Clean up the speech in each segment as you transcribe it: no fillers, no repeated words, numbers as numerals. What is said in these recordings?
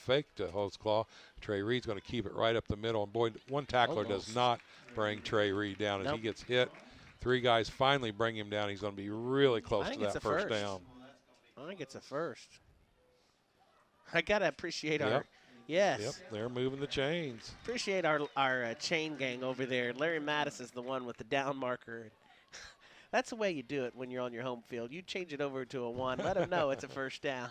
fake to Holtzclaw. Trey Reed's going to keep it right up the middle. And, boy, one tackler does not bring Trey Reed down as he gets hit. 3 guys finally bring him down. He's going to be really close to that first down. I think it's a first. I got to appreciate our – yes. Yep, they're moving the chains. Appreciate our chain gang over there. Larry Mattis is the one with the down marker. That's the way you do it when you're on your home field. You change it over to a 1. Let them know it's a first down.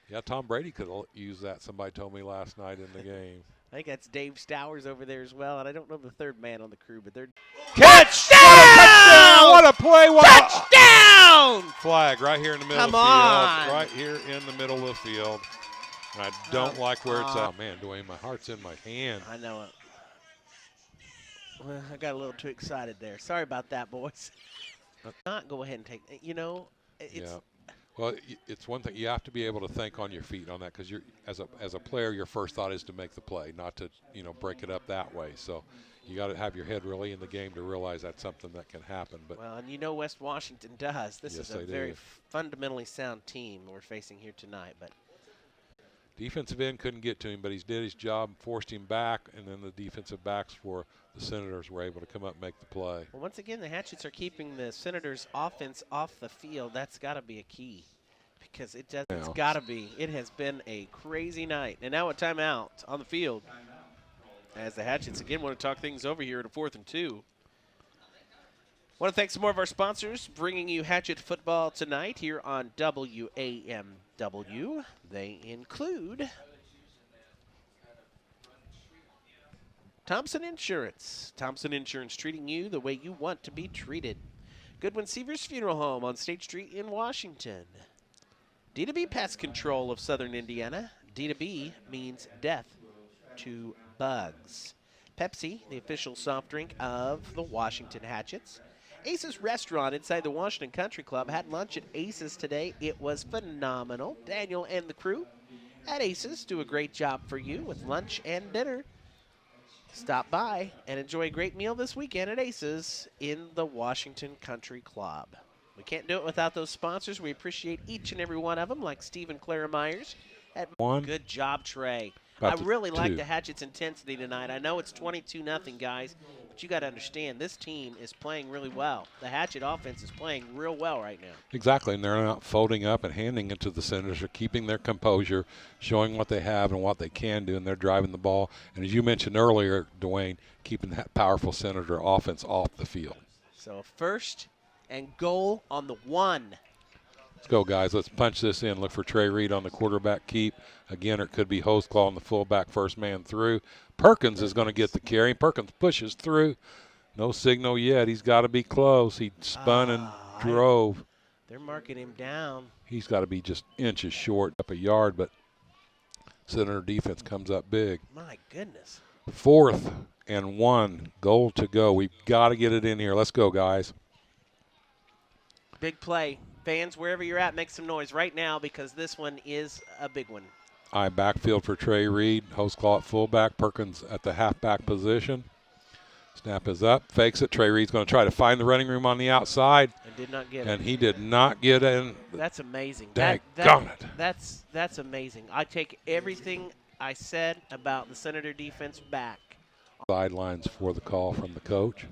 Yeah, Tom Brady could use that. Somebody told me last night in the game. I think that's Dave Stowers over there as well, and I don't know the third man on the crew, but they're touchdown! What a play! Touchdown! Flag right here in the middle of the field. Right here in the middle of the field. And I don't like where it's at. Man, Dwayne, my heart's in my hand. I know it. Well, I got a little too excited there. Sorry about that, boys. Not go ahead and take. You know, it's. Well, it's one thing you have to be able to think on your feet on that, because you're as a player, your first thought is to make the play, not to break it up that way. So you got to have your head really in the game to realize that's something that can happen. But well, and West Washington does. This is a very fundamentally sound team we're facing here tonight. But defensive end couldn't get to him, but he did his job, forced him back, and then the defensive backs for the Senators were able to come up and make the play. Well, once again, the Hatchets are keeping the Senators' offense off the field. That's got to be a key, because it's got to be. It has been a crazy night. And now a timeout on the field as the Hatchets again want to talk things over here at a 4th and 2. Want to thank some more of our sponsors bringing you Hatchet football tonight here on WAMW. They include Thompson Insurance. Thompson Insurance, treating you the way you want to be treated. Goodwin Seavers Funeral Home on State Street in Washington. D2B Pest Control of Southern Indiana. D2B means death to bugs. Pepsi, the official soft drink of the Washington Hatchets. Ace's Restaurant inside the Washington Country Club. Had lunch at Ace's today. It was phenomenal. Daniel and the crew at Ace's do a great job for you with lunch and dinner. Stop by and enjoy a great meal this weekend at Ace's in the Washington Country Club. We can't do it without those sponsors. We appreciate each and every one of them, like Steve and Clara Myers. Good job, Trey. I really like the Hatchets' intensity tonight. I know it's 22-0, guys, but you got to understand this team is playing really well. The Hatchet offense is playing real well right now. Exactly, and they're not folding up and handing it to the Senators. They're keeping their composure, showing what they have and what they can do, and they're driving the ball. And as you mentioned earlier, Dwayne, keeping that powerful Senator offense off the field. So 1st and goal on the 1. Let's go, guys. Let's punch this in. Look for Trey Reed on the quarterback keep. Again, it could be Holtzclaw on the fullback, first man through. Perkins is going to get the carry. Perkins pushes through. No signal yet. He's got to be close. He spun and drove. They're marking him down. He's got to be just inches short, up a yard, but Senator defense comes up big. My goodness. 4th and 1. Goal to go. We've got to get it in here. Let's go, guys. Big play. Fans, wherever you're at, make some noise right now, because this one is a big one. Backfield for Trey Reed. Holtzclaw at fullback. Perkins at the halfback position. Snap is up. Fakes it. Trey Reed's going to try to find the running room on the outside. And did not get it. And he did not get in. That's amazing. Daggone it. That's amazing. I take everything I said about the Senator defense back. Sidelines for the call from the coach.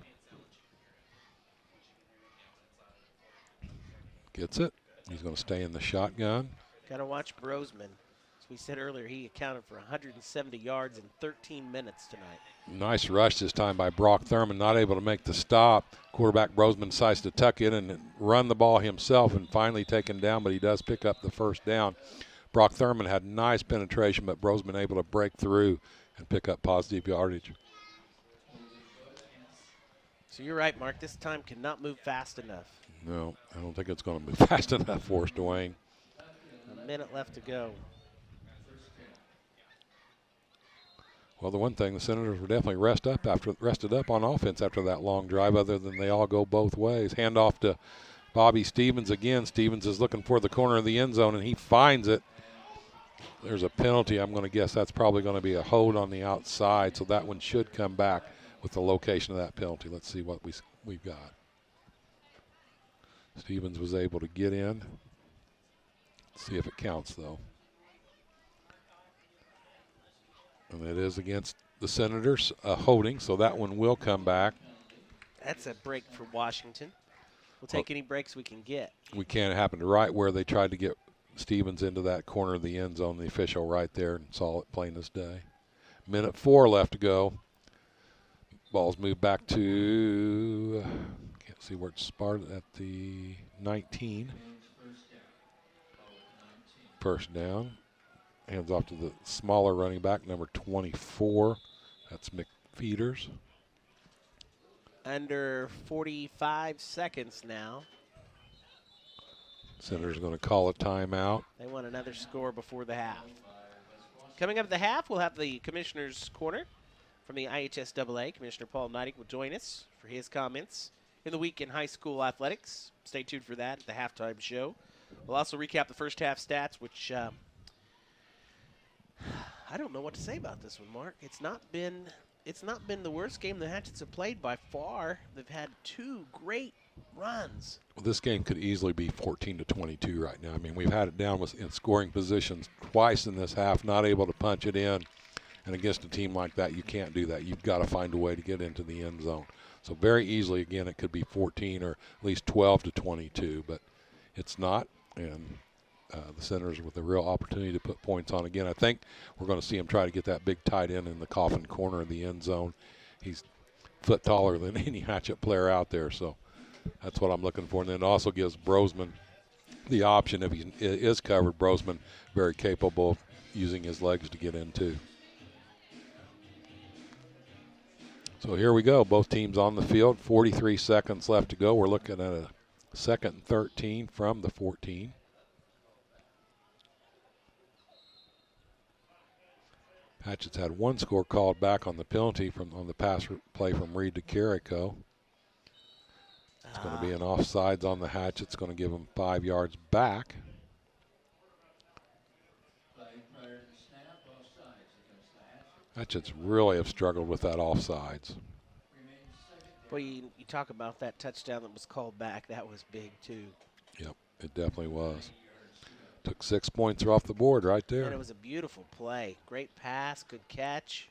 Gets it. He's going to stay in the shotgun. Got to watch Brosman. As we said earlier, he accounted for 170 yards in 13 minutes tonight. Nice rush this time by Brock Thurman, not able to make the stop. Quarterback Brosman decides to tuck in and run the ball himself and finally taken down, but he does pick up the first down. Brock Thurman had nice penetration, but Brosman able to break through and pick up positive yardage. So you're right, Mark. This time cannot move fast enough. No, I don't think it's going to move fast enough for us, Dwayne. A minute left to go. Well, the one thing, the Senators were definitely rested up on offense after that long drive, other than they all go both ways. Hand off to Bobby Stevens again. Stevens is looking for the corner of the end zone, and he finds it. There's a penalty. I'm going to guess that's probably going to be a hold on the outside, so that one should come back with the location of that penalty. Let's see what we've got. Stevens was able to get in. Let's see if it counts, though. And it is against the Senators holding, so that one will come back. That's a break for Washington. We'll take any breaks we can get. We can't happen to right where they tried to get Stevens into that corner of the end zone. The official right there and saw it plain as day. Minute 4 left to go. Ball's moved back to, can't see where it started, at the 19. First down. Hands off to the smaller running back, number 24. That's McFeeters. Under 45 seconds now. Senators going to call a timeout. They want another score before the half. Coming up at the half, we'll have the Commissioner's Corner from the IHSAA. Commissioner Paul Neidig will join us for his comments in the week in high school athletics. Stay tuned for that at the halftime show. We'll also recap the first half stats, which I don't know what to say about this one, Mark. It's not been the worst game the Hatchets have played by far. They've had 2 great runs. Well, this game could easily be 14-22 right now. I mean, we've had it down in scoring positions twice in this half, not able to punch it in. And against a team like that, you can't do that. You've got to find a way to get into the end zone. So very easily, again, it could be 14 or at least 12-22, but it's not. And the Senators with a real opportunity to put points on again. I think we're going to see him try to get that big tight end in the coffin corner of the end zone. He's a foot taller than any Hatchet player out there, so that's what I'm looking for. And then it also gives Brosman the option, if he is covered, Brosman very capable of using his legs to get in too. So here we go, both teams on the field, 43 seconds left to go. We're looking at a 2nd and 13 from the 14. Hatchets had 1 score called back on the penalty on the pass play from Reed to Carrico. It's going to be an offsides on the Hatchets. Going to give them 5 yards back. Hatchets really have struggled with that offsides. Well, you talk about that touchdown that was called back. That was big, too. Yep, it definitely was. Took 6 points off the board right there. And it was a beautiful play. Great pass, good catch.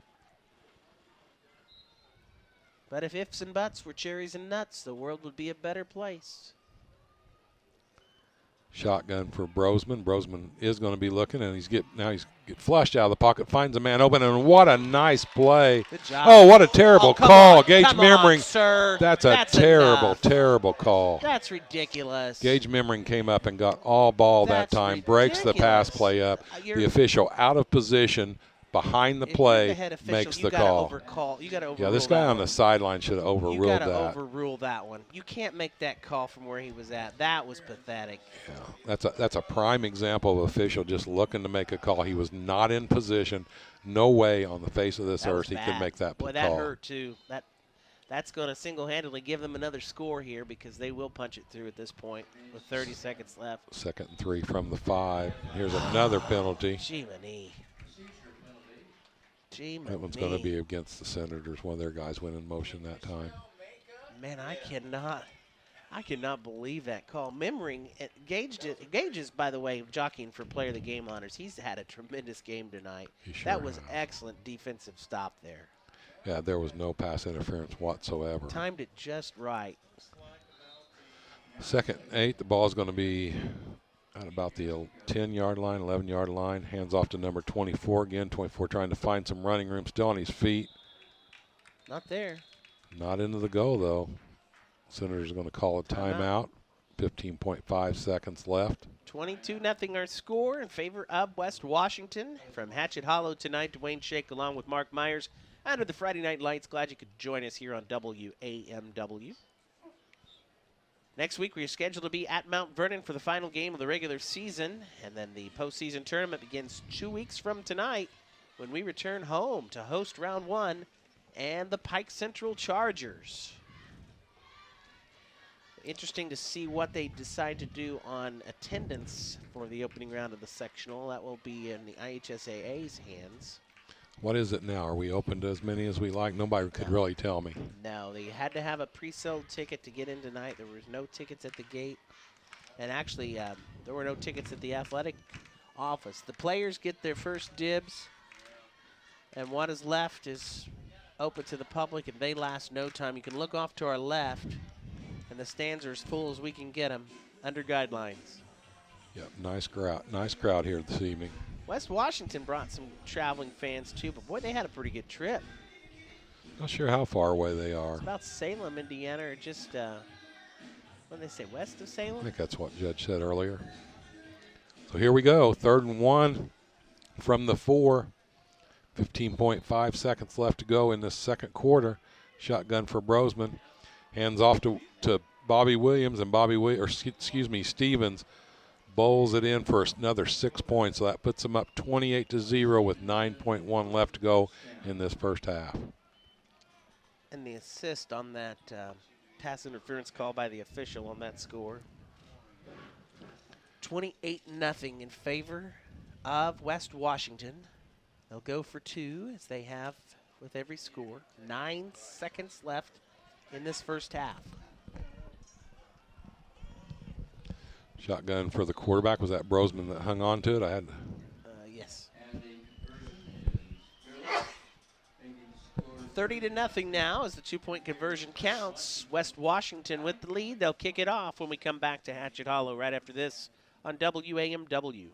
But if ifs and buts were cherries and nuts, the world would be a better place. Shotgun for Brosman. Brosman is going to be looking, and he's get flushed out of the pocket, finds a man open, and what a nice play. Good job. Oh, what a terrible call. On, Gage Memmering. Sir. That's terrible, enough. terrible call. That's ridiculous. Gage Memmering came up and got all ball that time, ridiculous. breaks the pass play up. The official out of position behind the play makes the call. You got to overrule. Yeah, this guy on the sideline should have overruled that. You got to overrule that one. You can't make that call from where he was at. That was pathetic. Yeah, that's a prime example of official just looking to make a call. He was not in position. No way on the face of this earth he could make that call. Boy, that hurt too. That's going to single-handedly give them another score here because they will punch it through at this point with 30 seconds left. 2nd and 3 from the 5. Here's another penalty. Jiminy. That one's going to be against the Senators. One of their guys went in motion that time. Man, I cannot believe that call. Memmering, Gage is, by the way, jockeying for player of the game honors. He's had a tremendous game tonight. That was excellent defensive stop there. Yeah, there was no pass interference whatsoever. Timed it just right. 2nd and 8. The ball is going to be at about the 10-yard line, 11-yard line. Hands off to number 24 again. 24 trying to find some running room. Still on his feet. Not there. Not into the goal, though. Senators are going to call a timeout. 15.5 seconds left. 22-0 our score in favor of West Washington. From Hatchet Hollow tonight, Dwayne Shake along with Mark Myers. Under the Friday Night Lights, glad you could join us here on WAMW. Next week, we're scheduled to be at Mount Vernon for the final game of the regular season, and then the postseason tournament begins 2 weeks from tonight when we return home to host round 1 and the Pike Central Chargers. Interesting to see what they decide to do on attendance for the opening round of the sectional. That will be in the IHSAA's hands. What is it now? Are we open to as many as we like? Nobody could really tell me. No, they had to have a pre-sold ticket to get in tonight. There was no tickets at the gate. And actually, there were no tickets at the athletic office. The players get their first dibs. And what is left is open to the public, and they last no time. You can look off to our left, and the stands are as full as we can get them under guidelines. Yep, nice crowd here this evening. West Washington brought some traveling fans too, but boy, they had a pretty good trip. Not sure how far away they are. It's about Salem, Indiana, or just, what did they say, west of I Salem? think that's what Judge said earlier. So here we go, 3rd and 1 from the 4. 15.5 seconds left to go in this second quarter. Shotgun for Brosman. Hands off to Bobby Williams, and Stevens bowls it in for another 6 points. So that puts them up 28-0 with 9.1 left to go in this first half. And the assist on that pass interference call by the official on that score. 28-0 in favor of West Washington. They'll go for 2 as they have with every score. 9 seconds left in this first half. Shotgun for the quarterback. Was that Brosman that hung on to it? Yes. 30-0 now as the 2-point conversion counts. West Washington with the lead. They'll kick it off when we come back to Hatchet Hollow right after this on WAMW.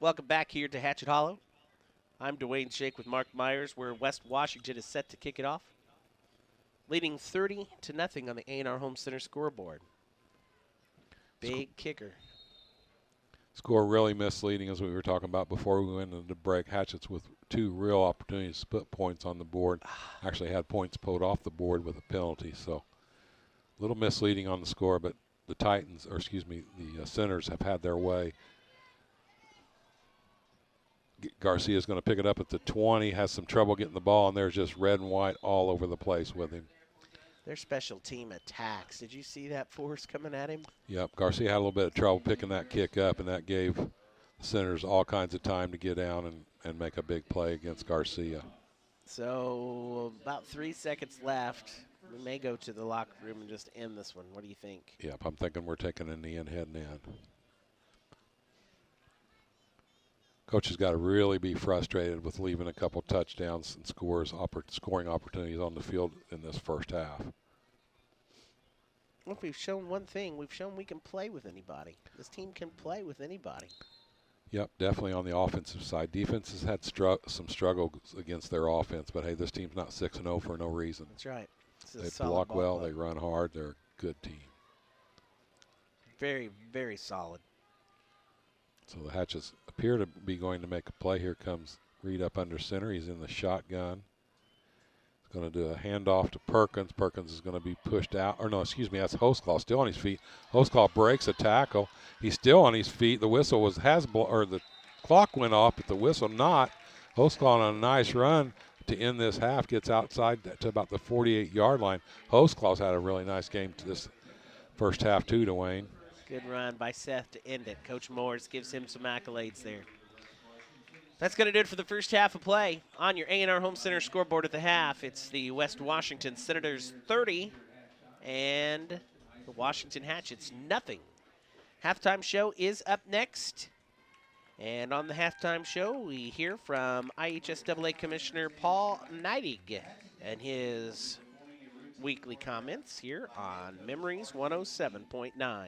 Welcome back here to Hatchet Hollow. I'm Dwayne Shake with Mark Myers, where West Washington is set to kick it off, leading 30-0 on the A&R Home Center scoreboard. Big kicker. Score really misleading, as we were talking about before we went into the break. Hatchets with 2 real opportunities to put points on the board. Actually had points pulled off the board with a penalty, so a little misleading on the score, but the the Centers have had their way. Garcia's going to pick it up at the 20, has some trouble getting the ball, and there's just red and white all over the place with him. Their special team attacks. Did you see that force coming at him? Yep, Garcia had a little bit of trouble picking that kick up, and that gave the Centers all kinds of time to get down and make a big play against Garcia. So about 3 seconds left. We may go to the locker room and just end this one. What do you think? Yep, I'm thinking we're taking a knee and heading in. Coach has got to really be frustrated with leaving a couple touchdowns and scoring opportunities on the field in this first half. Well, if we've shown one thing, we've shown we can play with anybody. This team can play with anybody. Yep, definitely on the offensive side. Defense has had some struggles against their offense, but hey, this team's not 6-0 for no reason. That's right. They block well, they run hard, they're a good team. Very, very solid. So the Hatches appear to be going to make a play. Here comes Reed up under center. He's in the shotgun. He's going to do a handoff to Perkins. Perkins is going to be pushed out. Or no, excuse me, that's Hostclaw still on his feet. Hostclaw breaks a tackle. He's still on his feet. The whistle the clock went off, but the whistle not. Hostclaw on a nice run to end this half gets outside to about the 48-yard line. Hostclaw's had a really nice game to this first half too, Dwayne. Good run by Seth to end it. Coach Morris gives him some accolades there. That's going to do it for the first half of play. On your A&R Home Center scoreboard at the half, it's the West Washington Senators 30 and the Washington Hatchets nothing. Halftime show is up next. And on the halftime show, we hear from IHSAA Commissioner Paul Neidig and his weekly comments here on Memories 107.9.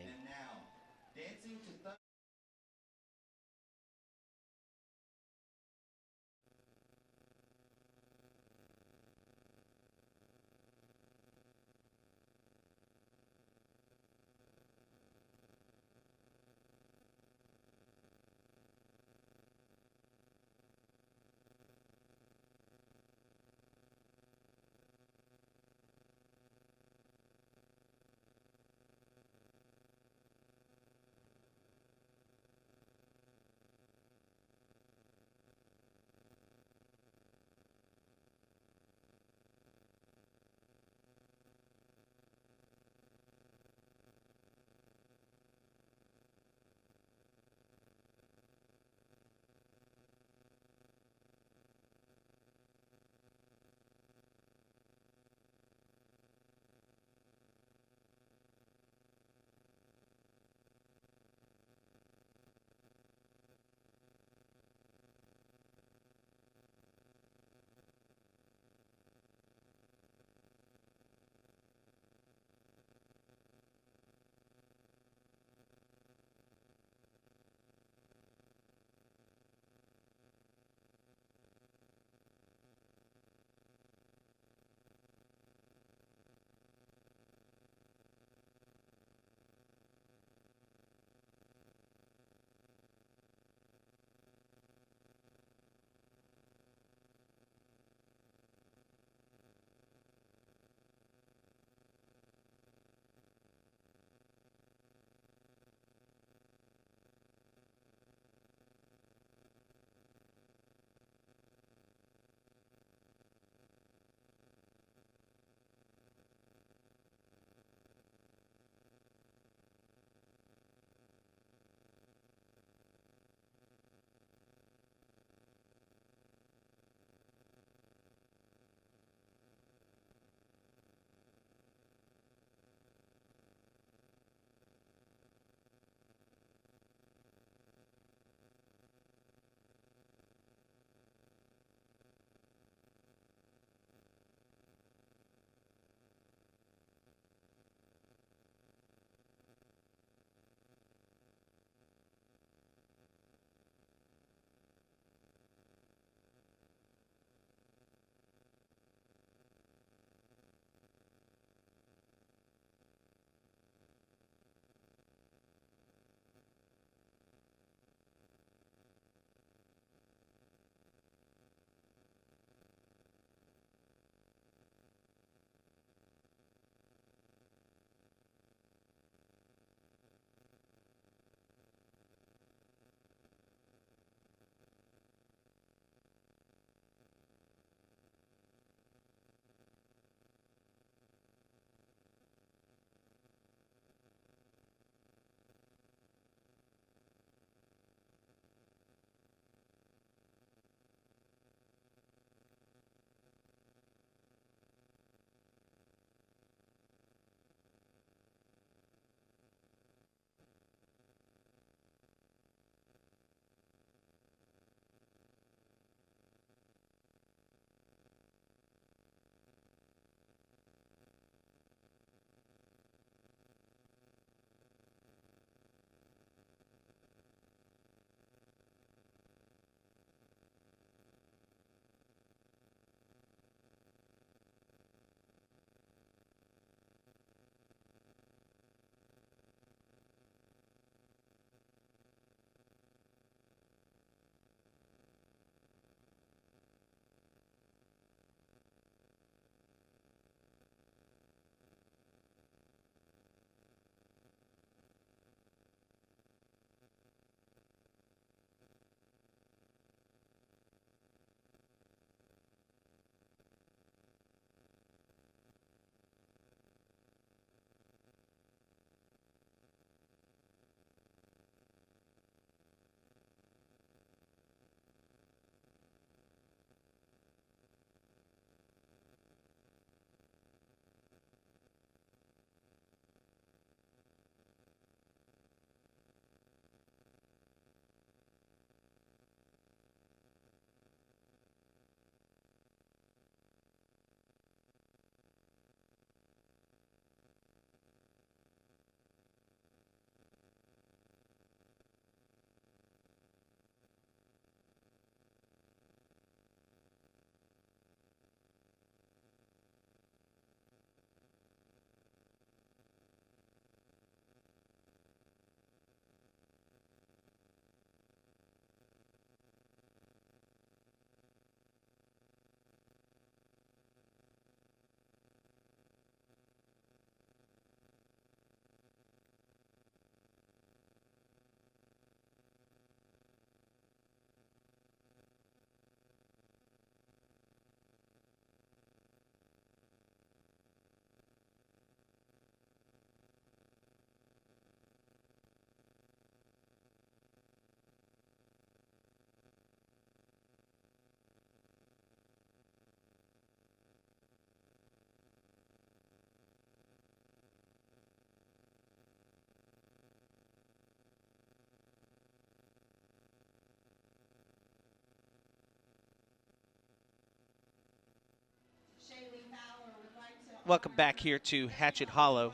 Welcome back here to Hatchet Hollow,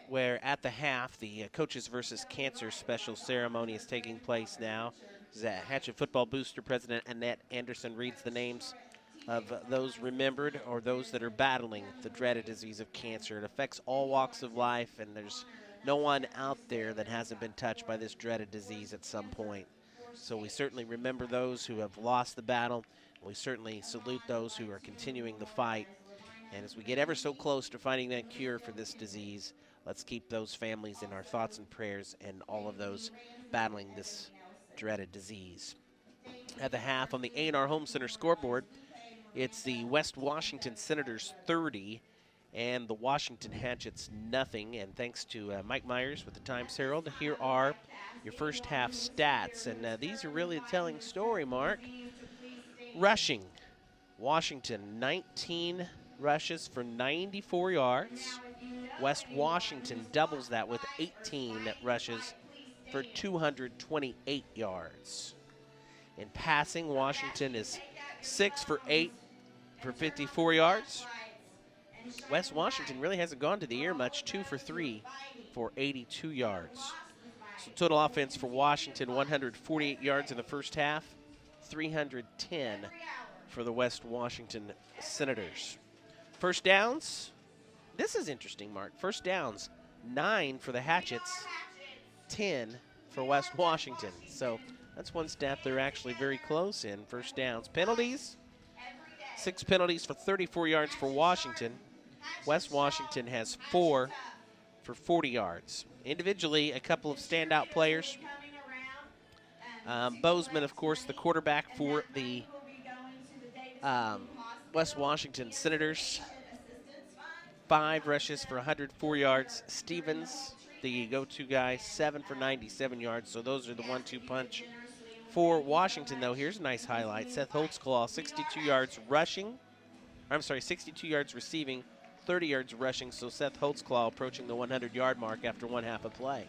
where at the half, the Coaches versus Cancer special ceremony is taking place now. Hatchet Football Booster President Annette Anderson reads the names of those remembered or those that are battling the dreaded disease of cancer. It affects all walks of life, and there's no one out there that hasn't been touched by this dreaded disease at some point. So we certainly remember those who have lost the battle. We certainly salute those who are continuing the fight. And as we get ever so close to finding that cure for this disease, let's keep those families in our thoughts and prayers and all of those battling this dreaded disease. At the half on the A&R Home Center scoreboard, it's the West Washington Senators 30 and the Washington Hatchets nothing. And thanks to Mike Myers with the Times Herald, here are your first half stats. And these are really a telling story, Mark. Rushing, Washington 19 rushes for 94 yards. West Washington doubles that with 18 rushes for 228 yards. In passing, Washington is 6 for 8 for 54 yards. West Washington really hasn't gone to the air much, 2 for 3 for 82 yards. So total offense for Washington, 148 yards in the first half, 310 for the West Washington Senators. First downs, this is interesting, Mark. First downs, 9 for the Hatchets, 10 for West Washington. So that's one stat they're actually very close in, first downs. Penalties, 6 penalties for 34 yards for Washington. West Washington has 4 for 40 yards. Individually, a couple of standout players. Bozeman, of course, the quarterback for the West Washington Senators. 5 rushes for 104 yards. Stevens, the go-to guy, 7 for 97 yards. So those are the 1-2 punch. For Washington, though, here's a nice highlight. Seth Holtzclaw, 62 yards rushing. 62 yards receiving, 30 yards rushing. So Seth Holtzclaw approaching the 100-yard mark after one half of play.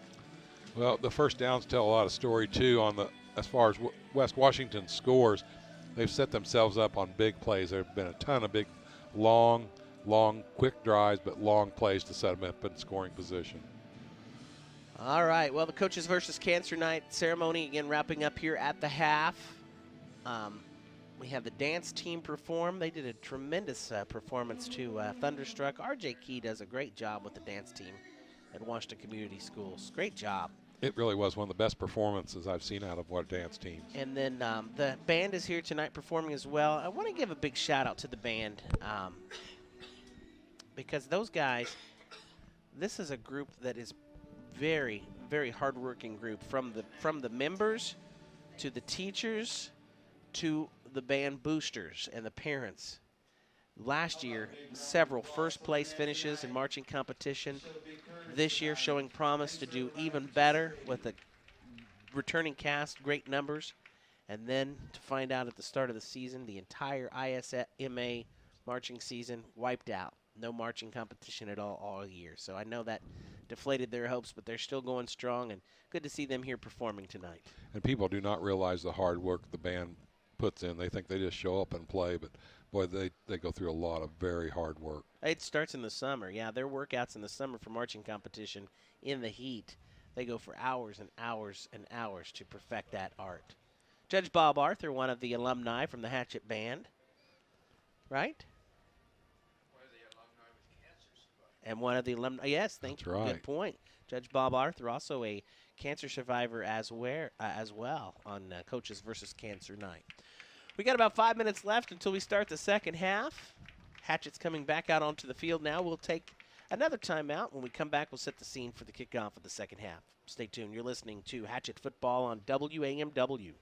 Well, the first downs tell a lot of story, too, as far as West Washington scores. They've set themselves up on big plays. There have been a ton of big, long, quick drives, but long plays to set them up in scoring position. All right, well, the Coaches versus Cancer Night ceremony again wrapping up here at the half. We have the dance team perform. They did a tremendous performance to Thunderstruck. R.J. Key does a great job with the dance team at Washington Community Schools. Great job. It really was one of the best performances I've seen out of our dance teams. And then the band is here tonight performing as well. I want to give a big shout out to the band because those guys, this is a group that is very, very hardworking group, from the members to the teachers to the band boosters and the parents. Last year, several first-place finishes in marching competition. This year, showing promise to do even better with the returning cast, great numbers. And then to find out at the start of the season, the entire ISMA marching season wiped out. No marching competition at all year. So I know that deflated their hopes, but they're still going strong, and good to see them here performing tonight. And people do not realize the hard work the band puts in. They think they just show up and play, but boy, they go through a lot of very hard work. It starts in the summer. Yeah, their workouts in the summer for marching competition in the heat, they go for hours and hours and hours to perfect that art. Judge Bob Arthur, one of the alumni from the Hatchet Band, right? And one of the alumni, yes, thank you. Right. Good point. Judge Bob Arthur, also a cancer survivor as well on Coaches versus Cancer Night. We got about 5 minutes left until we start the second half. Hatchet's coming back out onto the field now. We'll take another timeout. When we come back, we'll set the scene for the kickoff of the second half. Stay tuned. You're listening to Hatchet Football on WAMW.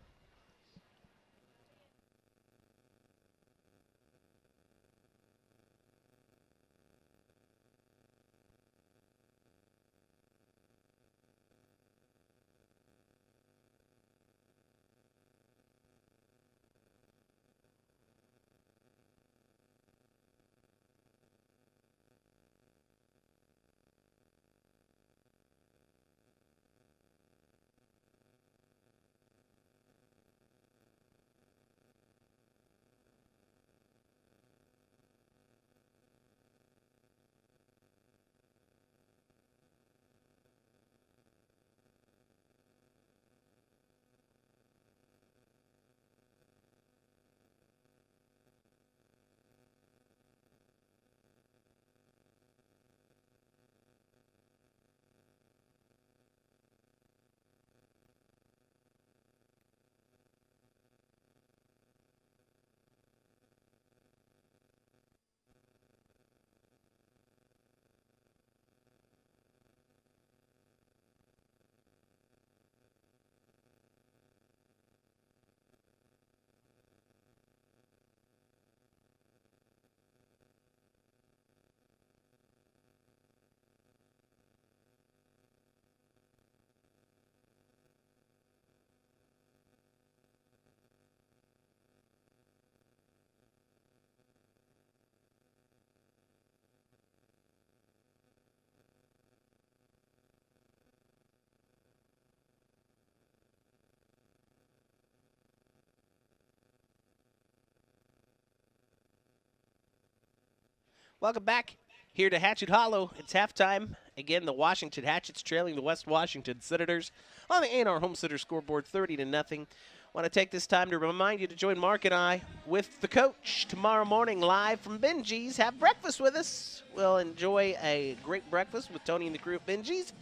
Welcome back here to Hatchet Hollow. It's halftime. Again, the Washington Hatchets trailing the West Washington Senators on the A&R Home Center scoreboard 30-0. Want to take this time to remind you to join Mark and I with the coach tomorrow morning live from Benji's. Have breakfast with us. We'll enjoy a great breakfast with Tony and the crew at Benji's.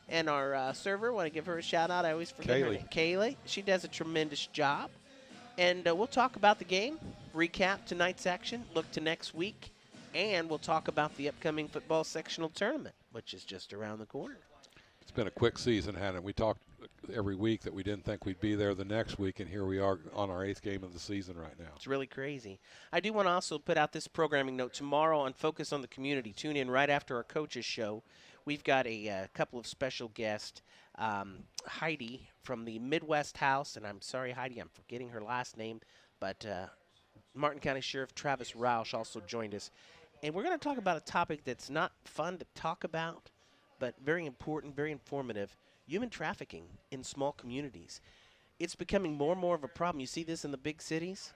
And our server, want to give her a shout out. I always forget her name. Kaylee. She does a tremendous job. And we'll talk about the game, recap tonight's action, look to next week, and we'll talk about the upcoming football sectional tournament, which is just around the corner. It's been a quick season, hasn't it? We talked every week that we didn't think we'd be there the next week, and here we are on our 8th game of the season right now. It's really crazy. I do want to also put out this programming note tomorrow on Focus on the Community. Tune in right after our coaches show. We've got a couple of special guests. Heidi from the Midwest House, and I'm sorry, Heidi, I'm forgetting her last name, but Martin County Sheriff Travis Roush also joined us. And we're going to talk about a topic that's not fun to talk about, but very important, very informative, human trafficking in small communities. It's becoming more and more of a problem. You see this in the big cities.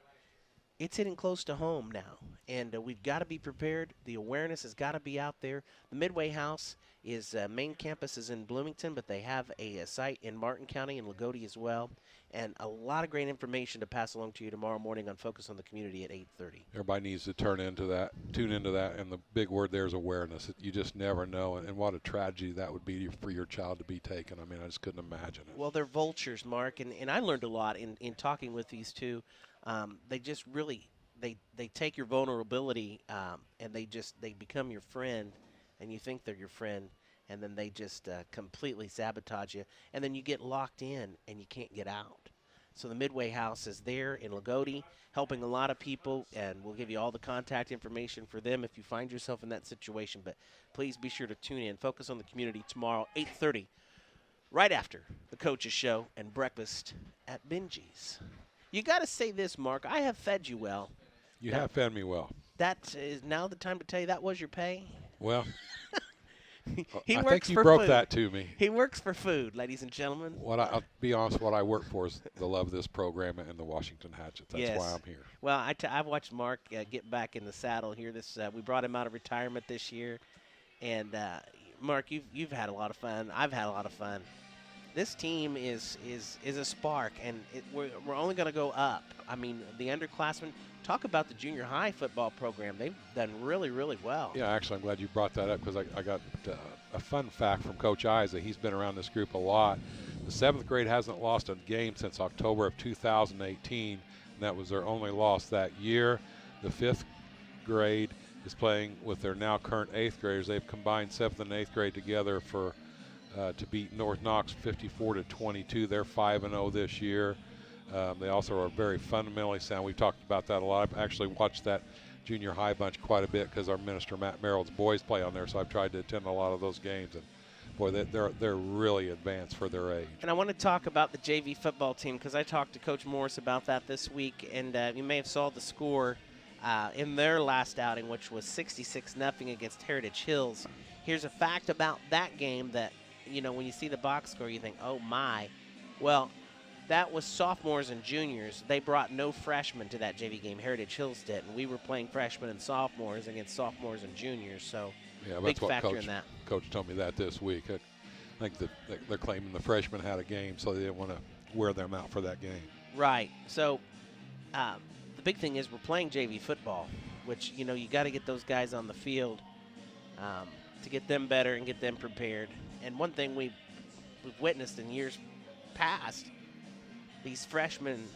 It's hitting close to home now, and we've got to be prepared. The awareness has got to be out there. The Midway House is main campus is in Bloomington, but they have a site in Martin County and Lagodi as well, and a lot of great information to pass along to you tomorrow morning on Focus on the Community at 8:30. Everybody needs to tune into that, and the big word there is awareness. You just never know, and what a tragedy that would be for your child to be taken. I mean, I just couldn't imagine it. Well, they're vultures, Mark, and I learned a lot in talking with these two. They just really they take your vulnerability and they become your friend, and you think they're your friend, and then they just completely sabotage you, and then you get locked in and you can't get out. So the Midway House is there in Lagodi, helping a lot of people, and we'll give you all the contact information for them if you find yourself in that situation. But please be sure to tune in. Focus on the Community tomorrow, 8:30, right after the coaches show and breakfast at Benji's. You got to say this, Mark. I have fed you well. You have fed me well. That is now the time to tell you that was your pay. Well, I think you broke food. that to me. He works for food, ladies and gentlemen. I'll be honest, what I work for is the love of this program and the Washington Hatchets. That's why I'm here. Well, I've watched Mark get back in the saddle here. We brought him out of retirement this year, and Mark, you've had a lot of fun. I've had a lot of fun. This team is a spark, and we're only going to go up. I mean, the underclassmen. Talk about the junior high football program. They've done really, really well. Yeah, actually, I'm glad you brought that up because I got a fun fact from Coach Isa. He's been around this group a lot. The 7th grade hasn't lost a game since October of 2018, and that was their only loss that year. The 5th grade is playing with their now current 8th graders. They've combined 7th and 8th grade together to beat North Knox 54-22. They're 5-0 this year. They also are very fundamentally sound. We've talked about that a lot. I've actually watched that junior high bunch quite a bit because our minister Matt Merrill's boys play on there, so I've tried to attend a lot of those games. And boy, they're really advanced for their age. And I want to talk about the JV football team because I talked to Coach Morris about that this week, and you may have saw the score in their last outing, which was 66-0 against Heritage Hills. Here's a fact about that game that, when you see the box score, you think, oh, my. Well, that was sophomores and juniors. They brought no freshmen to that JV game. Heritage Hills did, and we were playing freshmen and sophomores against sophomores and juniors. So, yeah, big factor in that. Coach told me that this week. I think that they're claiming the freshmen had a game, so they didn't want to wear them out for that game. Right. So, the big thing is we're playing JV football, which, you got to get those guys on the field to get them better and get them prepared. And one thing we've witnessed in years past, these freshmen,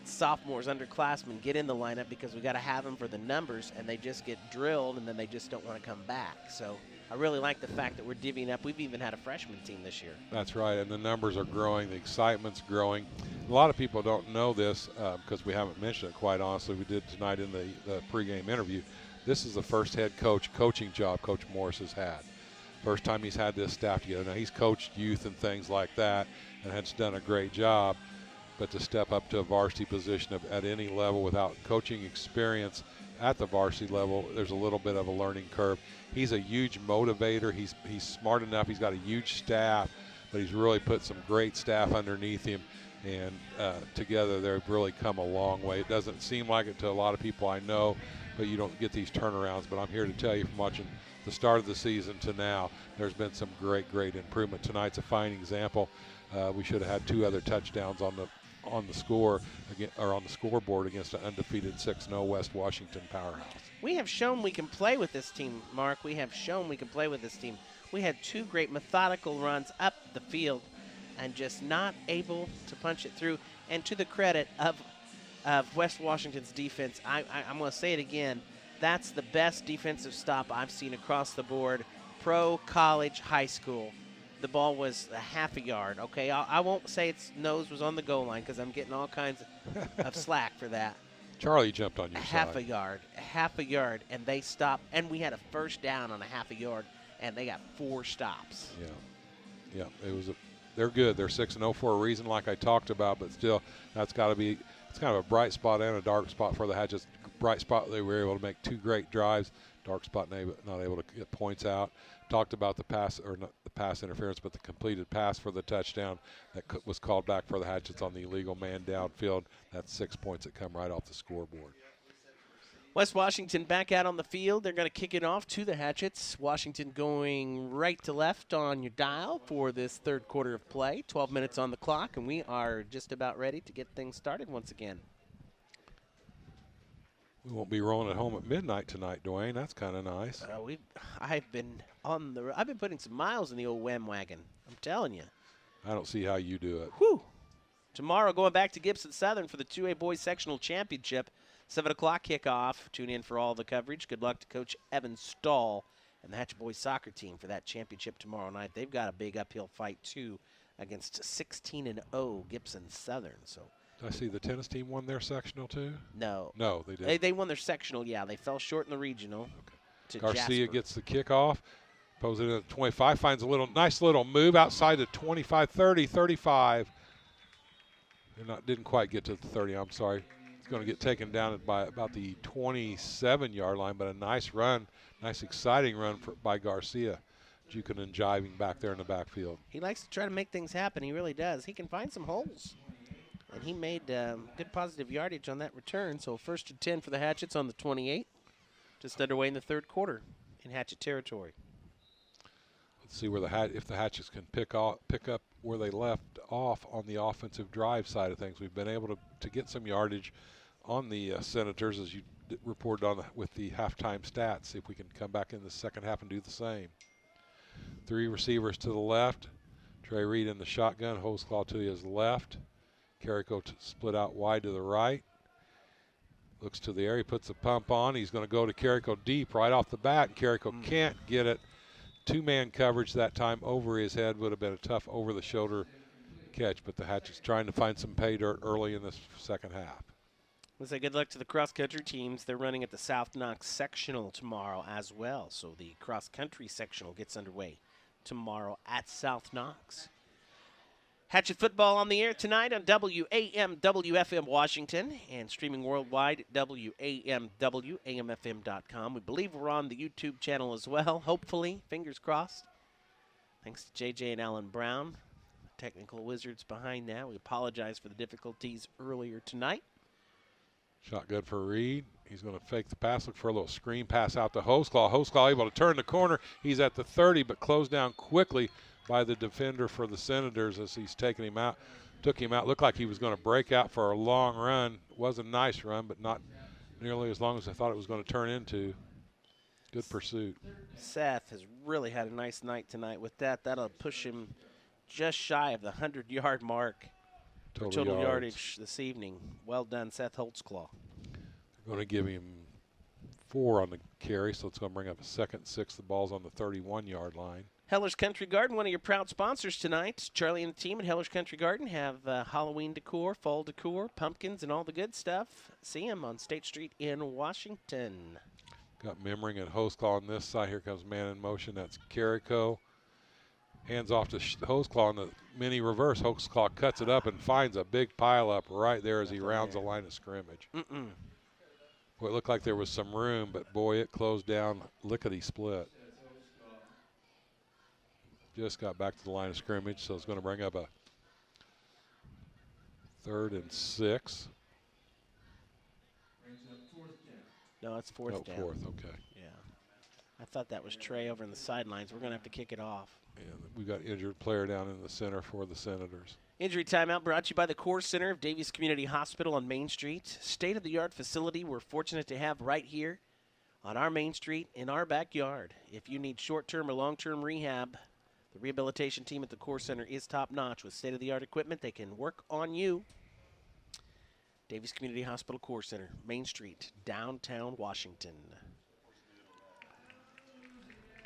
sophomores, underclassmen get in the lineup because we got to have them for the numbers, and they just get drilled, and then they just don't want to come back. So I really like the fact that we're divvying up. We've even had a freshman team this year. That's right, and the numbers are growing. The excitement's growing. A lot of people don't know this because we haven't mentioned it, quite honestly. We did tonight in the pregame interview. This is the first head coaching job Coach Morris has had. First time he's had this staff together. Now, he's coached youth and things like that and has done a great job. But to step up to a varsity position at any level without coaching experience at the varsity level, there's a little bit of a learning curve. He's a huge motivator. He's smart enough. He's got a huge staff, but he's really put some great staff underneath him. And together they've really come a long way. It doesn't seem like it to a lot of people I know, but you don't get these turnarounds. But I'm here to tell you from watching the start of the season to now, there's been some great improvement. Tonight's a fine example. We should have had 2 other touchdowns on the score or on the scoreboard against an undefeated 6-0 West Washington powerhouse. We have shown we can play with this team, Mark. We have shown we can play with this team. We had 2 great methodical runs up the field and just not able to punch it through. And to the credit of West Washington's defense, I'm going to say it again, that's the best defensive stop I've seen across the board, pro, college, high school. The ball was a half a yard, okay? I won't say its nose was on the goal line because I'm getting all kinds of slack for that. Charlie jumped on your half a yard, and they stopped. And we had a first down on a half a yard, and they got 4 stops. Yeah, they're good. They're 6-0 for a reason, like I talked about, but still, that's got to be. It's kind of a bright spot and a dark spot for the Hatchets. Bright spot, they were able to make 2 great drives. Dark spot, not able to get points out. Talked about the pass, or not the pass interference, but the completed pass for the touchdown that was called back for the Hatchets on the illegal man downfield. That's 6 points that come right off the scoreboard. West Washington back out on the field. They're going to kick it off to the Hatchets. Washington going right to left on your dial for this 3rd quarter of play. 12 minutes on the clock, and we are just about ready to get things started once again. We won't be rolling at home at midnight tonight, Dwayne. That's kind of nice. I've been putting some miles in the old WHM wagon. I'm telling you. I don't see how you do it. Whew. Tomorrow, going back to Gibson Southern for the 2A Boys Sectional Championship. 7 o'clock kickoff. Tune in for all the coverage. Good luck to Coach Evan Stahl and the Hatchet Boys soccer team for that championship tomorrow night. They've got a big uphill fight, too, against 16-0 Gibson Southern. So I see the tennis team won their sectional, too? No. No, they didn't. They won their sectional, yeah. They fell short in the regional. Okay. Garcia gets the kickoff. Poses it at 25. Finds a nice little move outside the 25, 30, 35. Didn't quite get to the 30, I'm sorry. Going to get taken down by about the 27-yard line, but a nice run, nice exciting run by Garcia. Juking and jiving back there in the backfield. He likes to try to make things happen. He really does. He can find some holes. And he made good positive yardage on that return. So 1st and 10 for the Hatchets on the 28. Just underway in the 3rd quarter in Hatchet territory. Let's see where if the Hatchets can pick up where they left off on the offensive drive side of things. We've been able to get some yardage on the Senators, as you reported on with the halftime stats. See if we can come back in the second half and do the same. 3 receivers to the left. Trey Reed in the shotgun. Hoseclaw to his left. Carrico split out wide to the right. Looks to the air. He puts a pump on. He's going to go to Carrico deep right off the bat, and Carrico can't get it. 2-man coverage that time over his head. Would have been a tough over-the-shoulder catch, but the Hatchets trying to find some pay dirt early in this second half. Let's say good luck to the cross-country teams. They're running at the South Knox Sectional tomorrow as well. So the cross-country sectional gets underway tomorrow at South Knox. Hatchet football on the air tonight on WAM WFM Washington and streaming worldwide at WAMWAMFM.com. We believe we're on the YouTube channel as well, hopefully. Fingers crossed. Thanks to JJ and Alan Brown, technical wizards behind that. We apologize for the difficulties earlier tonight. Shot good for Reed. He's going to fake the pass, look for a little screen pass out to Hoseclaw. Hoseclaw able to turn the corner. He's at the 30, but closed down quickly by the defender for the Senators as he's taking him out. Took him out. Looked like he was going to break out for a long run. Was a nice run, but not nearly as long as I thought it was going to turn into. Good pursuit. Seth has really had a nice night tonight with that. That'll push him just shy of the 100-yard mark. Total yardage this evening. Well done, Seth Holtzclaw. They're going to give him 4 on the carry, so it's going to bring up a 2nd and 6. The ball's on the 31-yard line. Heller's Country Garden, one of your proud sponsors tonight. Charlie and the team at Heller's Country Garden have Halloween decor, fall decor, pumpkins, and all the good stuff. See them on State Street in Washington. Got Memmering and Hoseclaw on this side. Here comes man in motion. That's Carrico. Hands off to Hoseclaw in the mini reverse. Hoseclaw cuts it up and finds a big pile up right there as he rounds the line of scrimmage. Boy, it looked like there was some room, but boy, it closed down lickety-split. Just got back to the line of scrimmage, so it's going to bring up a 3rd and 6. No, it's fourth down. Fourth, okay. Yeah. I thought that was Trey over in the sidelines. We're going to have to kick it off. And we've got injured player down in the center for the Senators. Injury timeout brought to you by the Core Center of Davies Community Hospital on Main Street. State-of-the-art facility we're fortunate to have right here on our Main Street in our backyard. If you need short-term or long-term rehab, the rehabilitation team at the Core Center is top-notch with state-of-the-art equipment. They can work on you. Davies Community Hospital Core Center, Main Street, downtown Washington.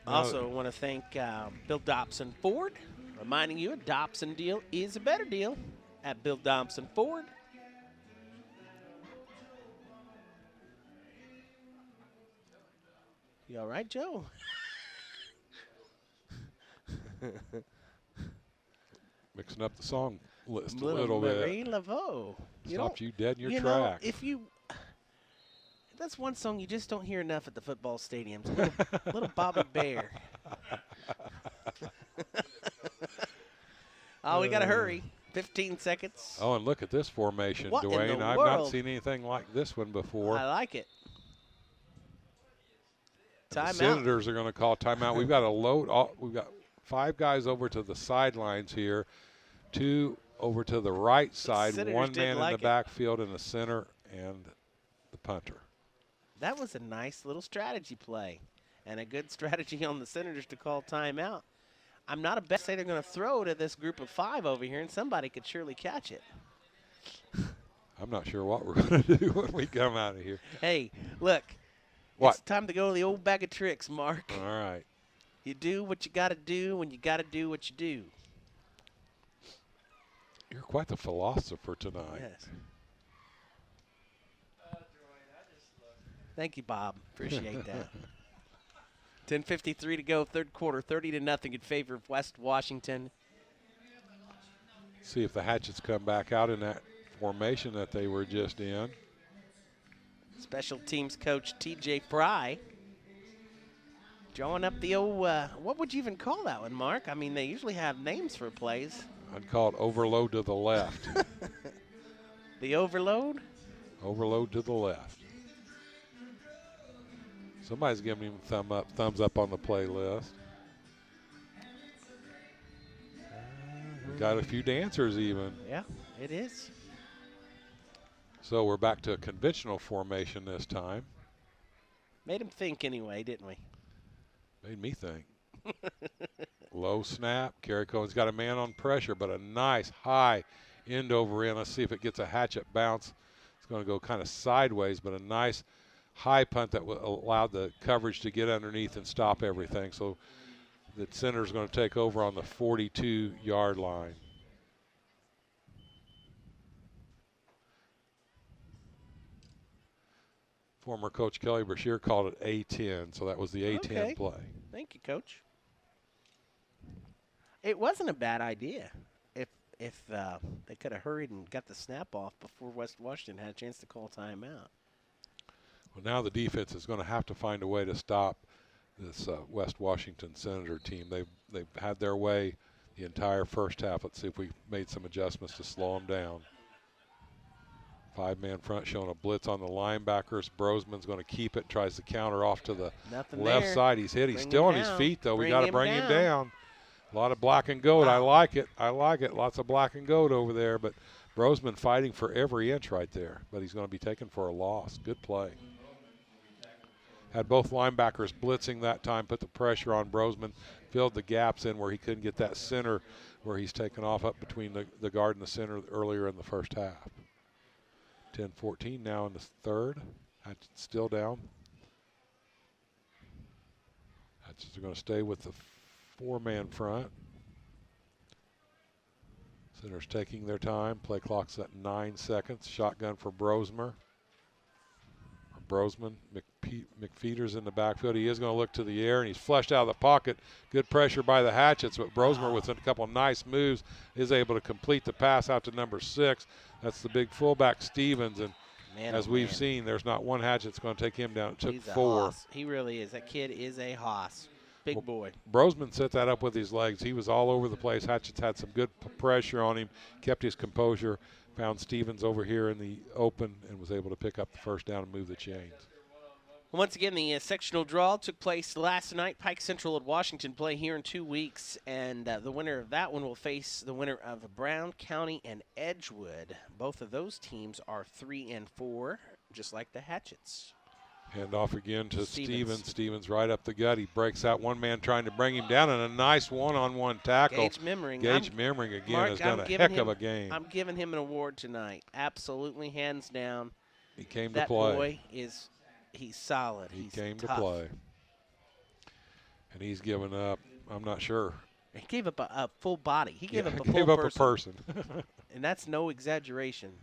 Also, want to thank Bill Dobson Ford, reminding you a Dobson deal is a better deal at Bill Dobson Ford. You all right, Joe? Mixing up the song list a little bit. Marie Laveau. Stopped you dead in your track. tracks. That's one song you just don't hear enough at the football stadiums. Little Bobby Bear. Oh, we got to hurry. 15 seconds. Oh, and look at this formation, What in Dwayne. the I've world? not seen anything like this one before. I like it. The Timeout. Senators are going to call timeout. We've got a load. We've got 5 guys over to the sidelines here, 2 over to the right side, Senators 1 did man like in it. the backfield in the center, and the punter. That was a nice little strategy play and a good strategy on the Senators to call timeout. I'm not a bet say they're going to throw to this group of 5 over here, and somebody could surely catch it. I'm not sure what we're going to do when we come out of here. Hey, look. What? It's time to go to the old bag of tricks, Mark. All right. You do what you got to do when you got to do what you do. You're quite the philosopher tonight. Yes. Thank you, Bob. Appreciate that. 10:53 to go, third quarter, 30-0 in favor of West Washington. See if the Hatchets come back out in that formation that they were just in. Special teams coach T.J. Fry drawing up the old, what would you even call that one, Mark? I mean, they usually have names for plays. I'd call it overload to the left. The overload? Overload to the left. Somebody's giving him thumbs up on the playlist. We got a few dancers even. Yeah, it is. So we're back to a conventional formation this time. Made him think anyway, didn't we? Made me think. Low snap. Kerry Cohen's got a man on pressure, but a nice high end over end. Let's see if it gets a Hatchet bounce. It's going to go kind of sideways, but a nice high punt that allowed the coverage to get underneath and stop everything. So the center's going to take over on the 42-yard line. Former coach Kelly Brashear called it A-10, so that was the A-10 play. Thank you, Coach. It wasn't a bad idea if they could have hurried and got the snap off before West Washington had a chance to call timeout. Well, now the defense is going to have to find a way to stop this West Washington Senator team. They've had their way the entire first half. Let's see if we made some adjustments to slow them down. 5-man front showing a blitz on the linebackers. Brosman's going to keep it, tries to counter off to the left side. He's hit. He's still on his feet, though. We got to bring him down. A lot of black and gold. Wow. I like it. I like it. Lots of black and gold over there. But Brosman fighting for every inch right there. But he's going to be taken for a loss. Good play. Had both linebackers blitzing that time, put the pressure on Brosman, filled the gaps in where he couldn't get that center where he's taken off up between the guard and the center earlier in the first half. 10-14 now in the third. Hatchets still down. Hatchets are going to stay with the 4-man front. Center's taking their time. Play clock's at 9 seconds. Shotgun for Brosman. McFeeder's in the backfield. He is going to look to the air, and he's flushed out of the pocket. Good pressure by the Hatchets, but Brosman with a couple nice moves is able to complete the pass out to number 6. That's the big fullback, Stevens, and as we've seen, there's not one Hatchet that's going to take him down. It took 4. Hoss. He really is. That kid is a hoss. Big boy. Brosman set that up with his legs. He was all over the place. Hatchets had some good pressure on him, kept his composure, found Stevens over here in the open, and was able to pick up the first down and move the chains. Once again, the sectional draw took place last night. Pike Central and Washington play here in 2 weeks, and the winner of that one will face the winner of Brown County and Edgewood. Both of those teams are 3-4, just like the Hatchets. Hand off again to Stevens. Stevens right up the gut. He breaks out one man trying to bring him down, and a nice one-on-one tackle. Gage Memmering. Gage Memmering again Mark, has done a heck of a game. I'm giving him an award tonight. Absolutely, hands down. He came to that play. That boy is... He's solid. He he's came tough. to play. And he's given up, I'm not sure. He gave up a full body. He gave up a full gave up a person. And that's no exaggeration.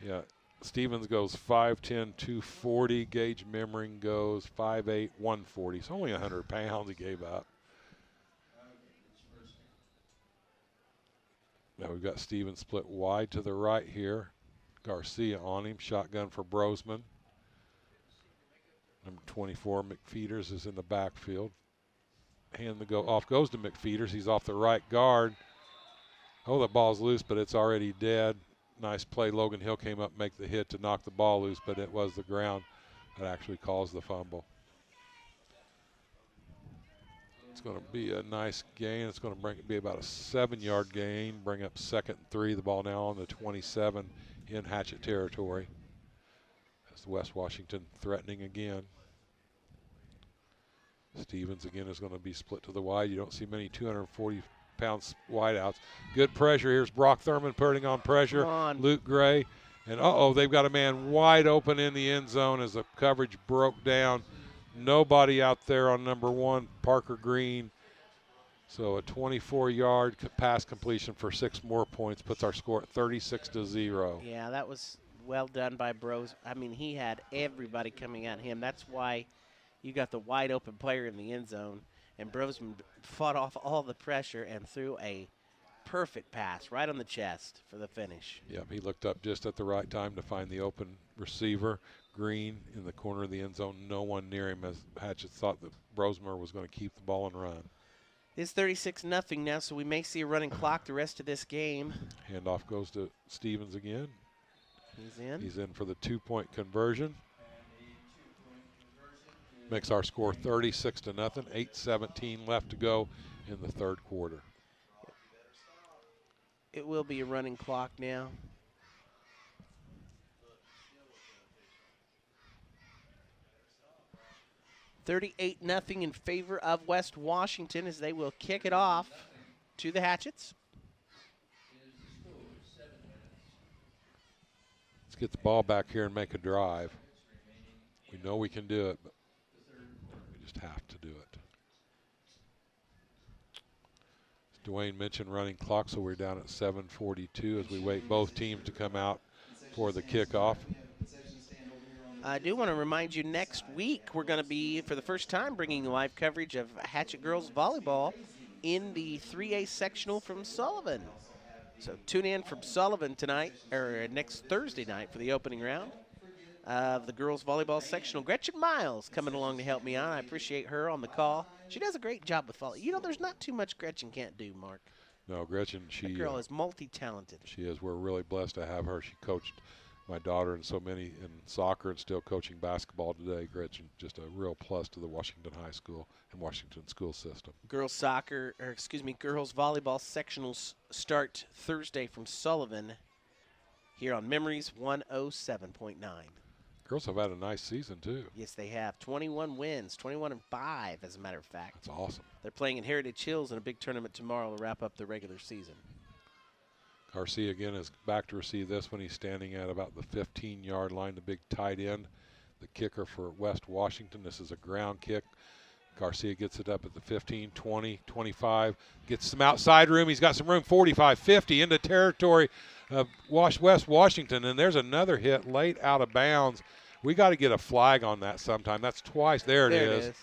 Yeah. Stevens goes 5'10", 240. Gage Memmering goes 5'8", 140. It's only 100 pounds he gave up. Now we've got Stevens split wide to the right here. Garcia on him. Shotgun for Brosman. Number 24, McFeeters, is in the backfield. Hand the go off goes to McFeeters. He's off the right guard. Oh, the ball's loose, but it's already dead. Nice play. Logan Hill came up, make the hit to knock the ball loose, but it was the ground that actually caused the fumble. It's going to be a nice gain. It's going to be about a 7-yard gain. Bring up 2nd and 3. The ball now on the 27 in Hatchet territory. As West Washington threatening again. Stevens again is going to be split to the wide. You don't see many 240-pound wideouts. Good pressure. Here's Brock Thurman putting on pressure. Luke Gray. And they've got a man wide open in the end zone as the coverage broke down. Nobody out there on number 1, Parker Green. So a 24-yard pass completion for 6 more points puts our score at 36-0. Yeah, that was well done by Bros. I mean, he had everybody coming at him. That's why you got the wide open player in the end zone. And Brosman fought off all the pressure and threw a perfect pass right on the chest for the finish. Yep, he looked up just at the right time to find the open receiver. Green in the corner of the end zone, no one near him, as Hatchets thought that Brosmer was going to keep the ball and run. It's 36-0 now, so we may see a running clock the rest of this game. Handoff goes to Stevens again. He's in. He's in for the 2-point conversion. Makes our score 36-0. 8:17 left to go in the 3rd quarter. It will be a running clock now. $38-0 in favor of West Washington as they will kick it off to the Hatchets. Let's get the ball back here and make a drive. We know we can do it, but we just have to do it. As Dwayne mentioned, running clock, so we're down at 7:42 as we wait both teams to come out for the kickoff. I do want to remind you, next week we're going to be, for the first time, bringing live coverage of Hatchet Girls Volleyball in the 3A sectional from Sullivan. So tune in from Sullivan tonight, or next Thursday night for the opening round of the girls volleyball sectional. Gretchen Miles coming along to help me out. I appreciate her on the call. She does a great job with volleyball. You know, there's not too much Gretchen can't do, Mark. No, Gretchen, that girl is multi-talented. She is. We're really blessed to have her. She coached my daughter and so many in soccer and still coaching basketball today. Gretchen, just a real plus to the Washington High School and Washington school system. Girls volleyball sectionals start Thursday from Sullivan here on Memories 107.9. Girls have had a nice season, too. Yes, they have. 21 wins, 21-5, as a matter of fact. That's awesome. They're playing in Heritage Hills in a big tournament tomorrow to wrap up the regular season. Garcia again is back to receive this one. He's standing at about the 15-yard line, the big tight end, the kicker for West Washington. This is a ground kick. Garcia gets it up at the 15, 20, 25, gets some outside room. He's got some room, 45, 50, into territory of West Washington, and there's another hit late out of bounds. We got to get a flag on that sometime. That's twice. There it is.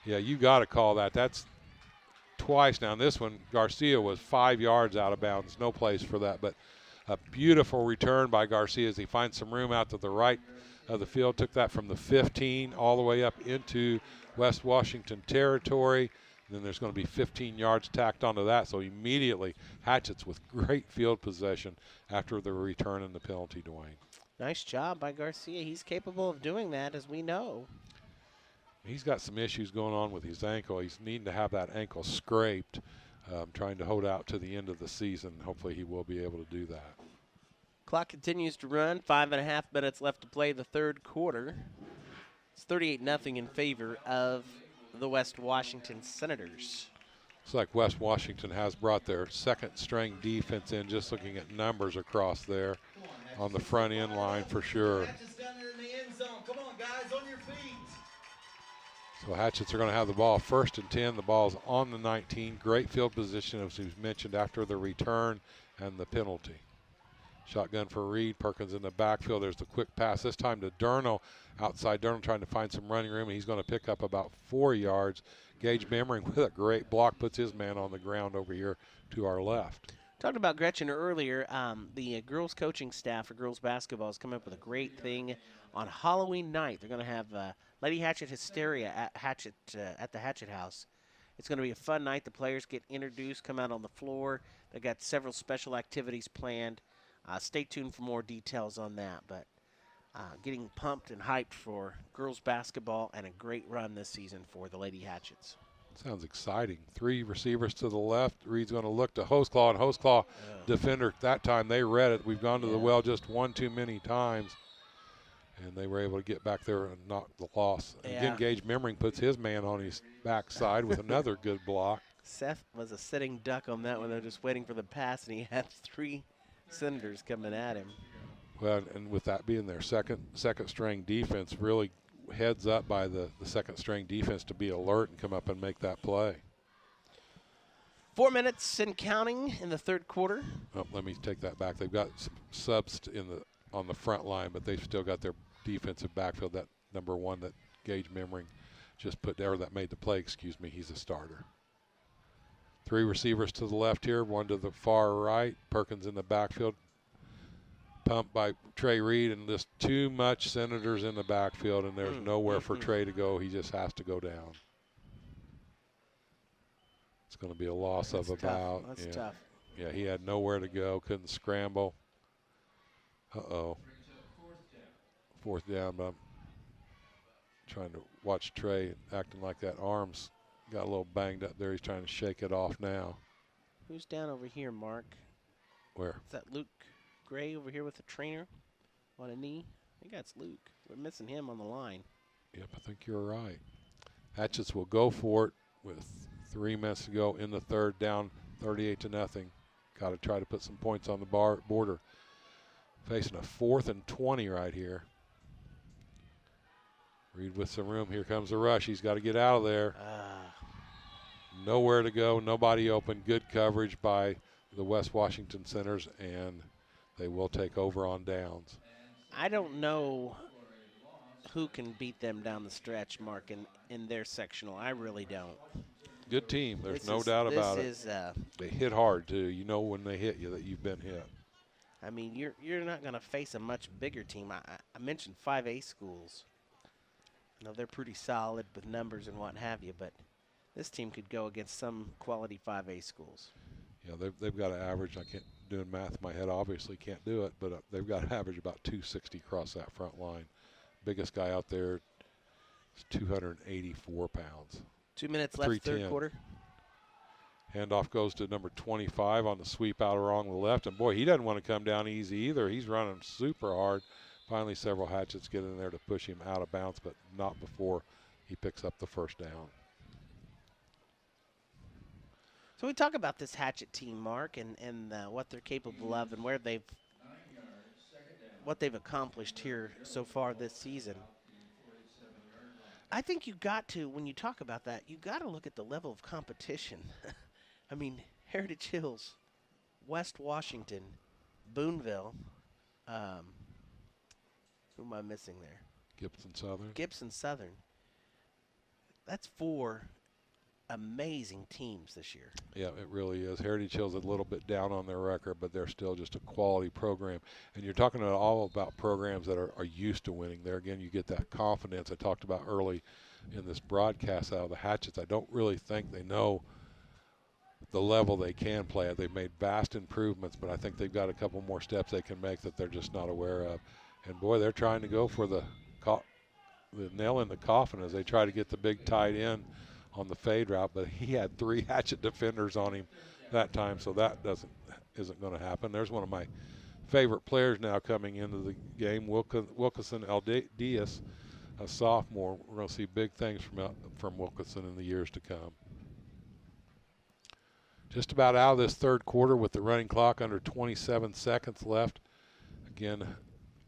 Yeah, you got to call that. That's twice now. This one, Garcia was 5 yards out of bounds. No place for that, but a beautiful return by Garcia as he finds some room out to the right of the field. Took that from the 15 all the way up into West Washington territory. And then there's going to be 15 yards tacked onto that. So immediately Hatchets with great field possession after the return and the penalty, Dwayne. Nice job by Garcia. He's capable of doing that, as we know. He's got some issues going on with his ankle. He's needing to have that ankle scraped, trying to hold out to the end of the season. Hopefully he will be able to do that. Clock continues to run. 5.5 minutes left to play the third quarter. It's 38-0 in favor of the West Washington Senators. Looks like West Washington has brought their second-string defense in, just looking at numbers across there on the front end line for sure. So Hatchets are going to have the ball 1st and 10. The ball's on the 19. Great field position, as we've mentioned, after the return and the penalty. Shotgun for Reed. Perkins in the backfield. There's the quick pass. This time to Durno. Outside Durno trying to find some running room, and he's going to pick up about 4 yards. Gage Memmering with a great block puts his man on the ground over here to our left. Talked about Gretchen earlier. The girls coaching staff for girls basketball has come up with a great thing on Halloween night. They're going to have Lady Hatchet Hysteria at the Hatchet House. It's going to be a fun night. The players get introduced, come out on the floor. They got several special activities planned. Stay tuned for more details on that. But getting pumped and hyped for girls basketball and a great run this season for the Lady Hatchets. Sounds exciting. 3 receivers to the left. Reed's going to look to Hostclaw, and Hostclaw, defender, that time they read it. We've gone to the well just one too many times, and they were able to get back there and knock the loss. And again, Gage Memmering puts his man on his backside with another good block. Seth was a sitting duck on that one. They're just waiting for the pass, and he had 3 Senators coming at him. Well, and with that being their second string defense, really heads up by the second string defense to be alert and come up and make that play. 4 minutes and counting in the third quarter. Oh, let me take that back. They've got some subs on the front line, but they've still got their defensive backfield. That number 1 that Gage Memmering just put there, that made the play, he's a starter. 3 receivers to the left here, 1 to the far right. Perkins in the backfield. Pumped by Trey Reed, and just too much Senators in the backfield, and there's nowhere for Trey to go. He just has to go down. It's going to be a loss of about. That's tough. Yeah, he had nowhere to go, couldn't scramble. Uh-oh. 4th down, but I'm trying to watch Trey acting like that arm's got a little banged up there. He's trying to shake it off now. Who's down over here, Mark? Where? Is that Luke Gray over here with the trainer on a knee? I think that's Luke. We're missing him on the line. Yep, I think you're right. Hatchets will go for it with 3 minutes to go in the third, down 38-0. Got to try to put some points on the border. Facing a 4th and 20 right here. Reed with some room. Here comes the rush. He's got to get out of there. Nowhere to go. Nobody open. Good coverage by the West Washington Senators, and they will take over on downs. I don't know who can beat them down the stretch, Mark, in their sectional. I really don't. Good team. There's no doubt about it. They hit hard, too. You know when they hit you that you've been hit. I mean, you're not going to face a much bigger team. I mentioned 5A schools. I know they're pretty solid with numbers and what have you, but this team could go against some quality 5A schools. Yeah, they've got to average. I can't doing math in my head. Obviously can't do it, but they've got to average about 260 across that front line. Biggest guy out there is 284 pounds. 2 minutes left, third quarter. Handoff goes to number 25 on the sweep out along the left, and boy, he doesn't want to come down easy either. He's running super hard. Finally, several Hatchets get in there to push him out of bounds, but not before he picks up the first down. So we talk about this Hatchet team, Mark, and what they're capable of and what they've accomplished here so far this season. I think you got to, when you talk about that, you got to look at the level of competition. I mean, Heritage Hills, West Washington, Boonville. Who am I missing there? Gibson Southern. Gibson Southern. That's 4 amazing teams this year. Yeah, it really is. Heritage Hills is a little bit down on their record, but they're still just a quality program. And you're talking all about programs that are used to winning. There again, you get that confidence I talked about early in this broadcast out of the Hatchets. I don't really think they know the level they can play at. They've made vast improvements, but I think they've got a couple more steps they can make that they're just not aware of. And boy, they're trying to go for the nail in the coffin as they try to get the big tight end on the fade route, but he had 3 hatchet defenders on him that time, so that isn't going to happen. There's one of my favorite players now coming into the game, Wilkinson Aldias, a sophomore. We're going to see big things from Wilkinson in the years to come. Just about out of this third quarter with the running clock under 27 seconds left. Again,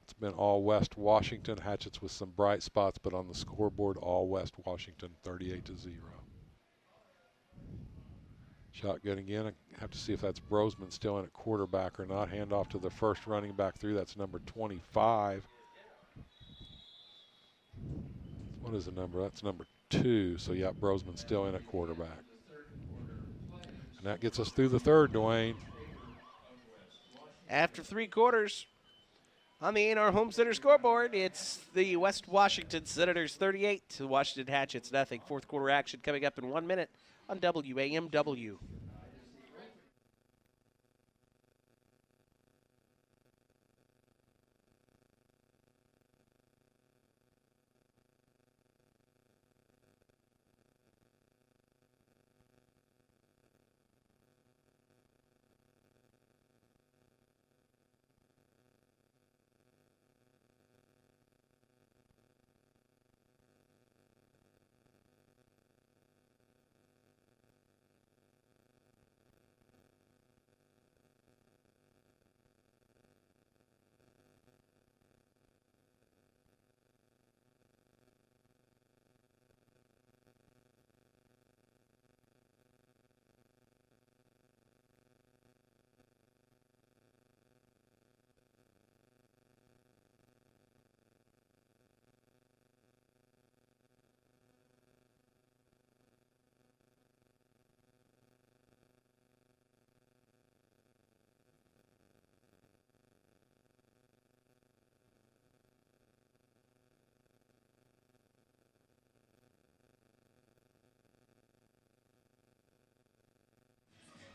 it's been all West Washington. Hatchets with some bright spots, but on the scoreboard, all West Washington, 38-0. Shotgun again. I have to see if that's Brosman still in at quarterback or not. Hand off to the first running back through. That's number 25. What is the number? That's number 2. So, yeah, Brosman still in at quarterback. And that gets us through the third, Dwayne. After 3 quarters, on the A&R Home Center scoreboard, it's the West Washington Senators 38 to Washington Hatchets nothing. Fourth quarter action coming up in 1 minute on WAMW.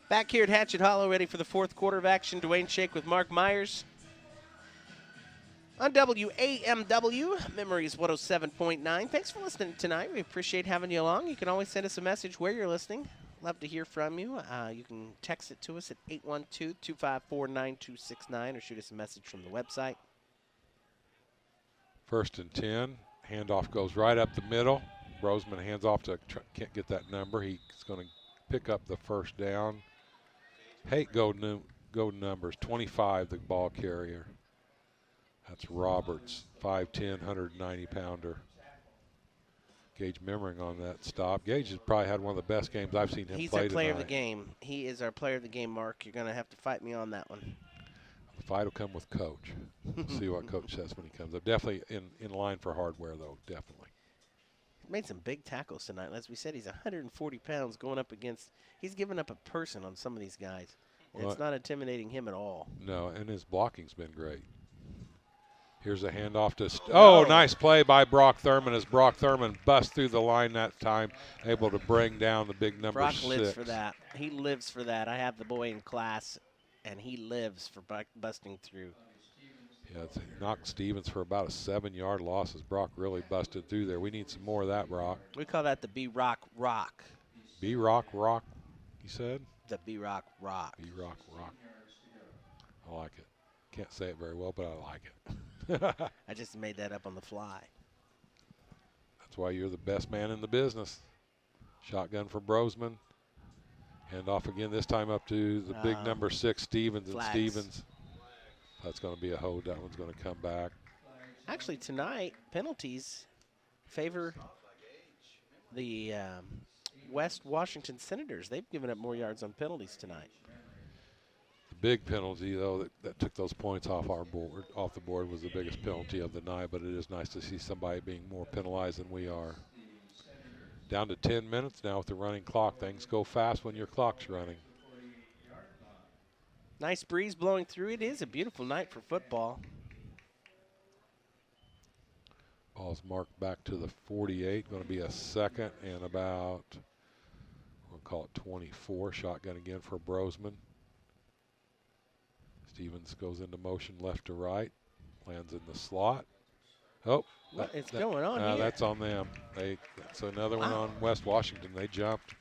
Back here at Hatchet Hollow, ready for the fourth quarter of action. Dwayne Shake with Mark Myers. On WAMW, Memories 107.9. Thanks for listening tonight. We appreciate having you along. You can always send us a message where you're listening. Love to hear from you. You can text it to us at 812-254-9269 or shoot us a message from the website. 1st and 10. Handoff goes right up the middle. Brosman hands off to, can't get that number. He's going to pick up the first down. Hate go numbers. 25, the ball carrier. That's Roberts, 5'10", 190-pounder. Gage Memmering on that stop. Gage has probably had one of the best games I've seen him play tonight. He's our player of the game. He is our player of the game, Mark. You're going to have to fight me on that one. The fight will come with Coach. We'll see what Coach says when he comes up. Definitely in line for hardware, though, definitely. Made some big tackles tonight. As we said, he's 140 pounds going up against – he's given up a person on some of these guys. And it's not intimidating him at all. No, and his blocking's been great. Here's a handoff to nice play by Brock Thurman as Brock Thurman busts through the line that time, able to bring down the big number 6. Brock lives for that. He lives for that. I have the boy in class, and he lives for busting through. Yeah, it's knocked Stevens for about a 7-yard loss as Brock really busted through there. We need some more of that, Brock. We call that the B-Rock Rock. B-Rock Rock, you said? The B-Rock Rock. B-Rock Rock. I like it. Can't say it very well, but I like it. I just made that up on the fly. That's why you're the best man in the business. Shotgun for Brosman. Hand off again, this time up to the big number 6, Stevens. Flags. And Stevens. That's going to be a hold. That one's going to come back. Actually, tonight, penalties favor the West Washington Senators. They've given up more yards on penalties tonight. The big penalty, though, that took those points off the board was the biggest penalty of the night, but it is nice to see somebody being more penalized than we are. Down to 10 minutes now with the running clock. Things go fast when your clock's running. Nice breeze blowing through. It is a beautiful night for football. Ball's marked back to the 48. Going to be a second and about, we'll call it 24. Shotgun again for Brosman. Stevens goes into motion left to right. Lands in the slot. Oh, What is going on here? That's on them. That's another one on West Washington. They jumped.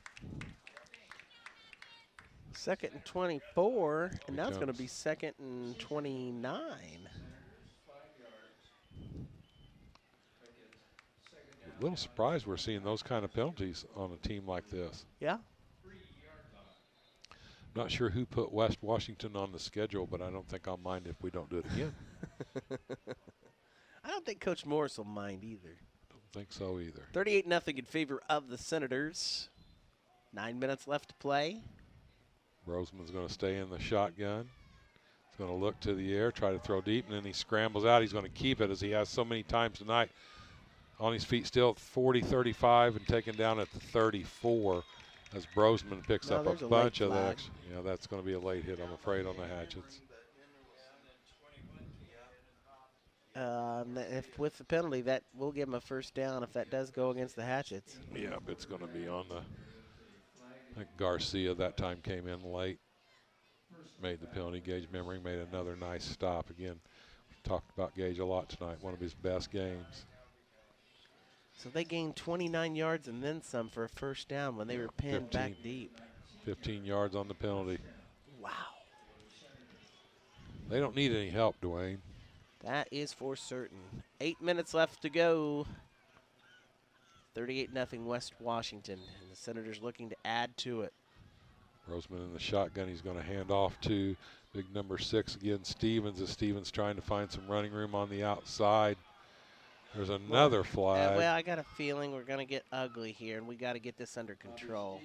2nd and 24, and now it's going to be 2nd and 29. A little surprised we're seeing those kind of penalties on a team like this. Yeah. Not sure who put West Washington on the schedule, but I don't think I'll mind if we don't do it again. I don't think Coach Morris will mind either. Don't think so either. 38-0 in favor of the Senators. 9 minutes left to play. Roseman's going to stay in the shotgun. He's going to look to the air, try to throw deep, and then he scrambles out. He's going to keep it as he has so many times tonight. On his feet still at 40, 35, and taken down at the 34 as Brosman picks up a bunch of that. Yeah, that's going to be a late hit, I'm afraid, on the Hatchets. If with the penalty, that will give him a first down if that does go against the Hatchets. Yeah, it's going to be on the, I think Garcia that time came in late, made the penalty. Gage Memory made another nice stop. Again, we've talked about Gage a lot tonight, one of his best games. So they gained 29 yards and then some for a first down when they were pinned back deep. 15 yards on the penalty. Wow. They don't need any help, Dwayne. That is for certain. 8 minutes left to go. 38-0 West Washington. And the Senators looking to add to it. Roseman in the shotgun. He's going to hand off to big number 6 again, Stevens, as Stevens trying to find some running room on the outside. There's another flag. Well, I got a feeling we're going to get ugly here, and we got to get this under control.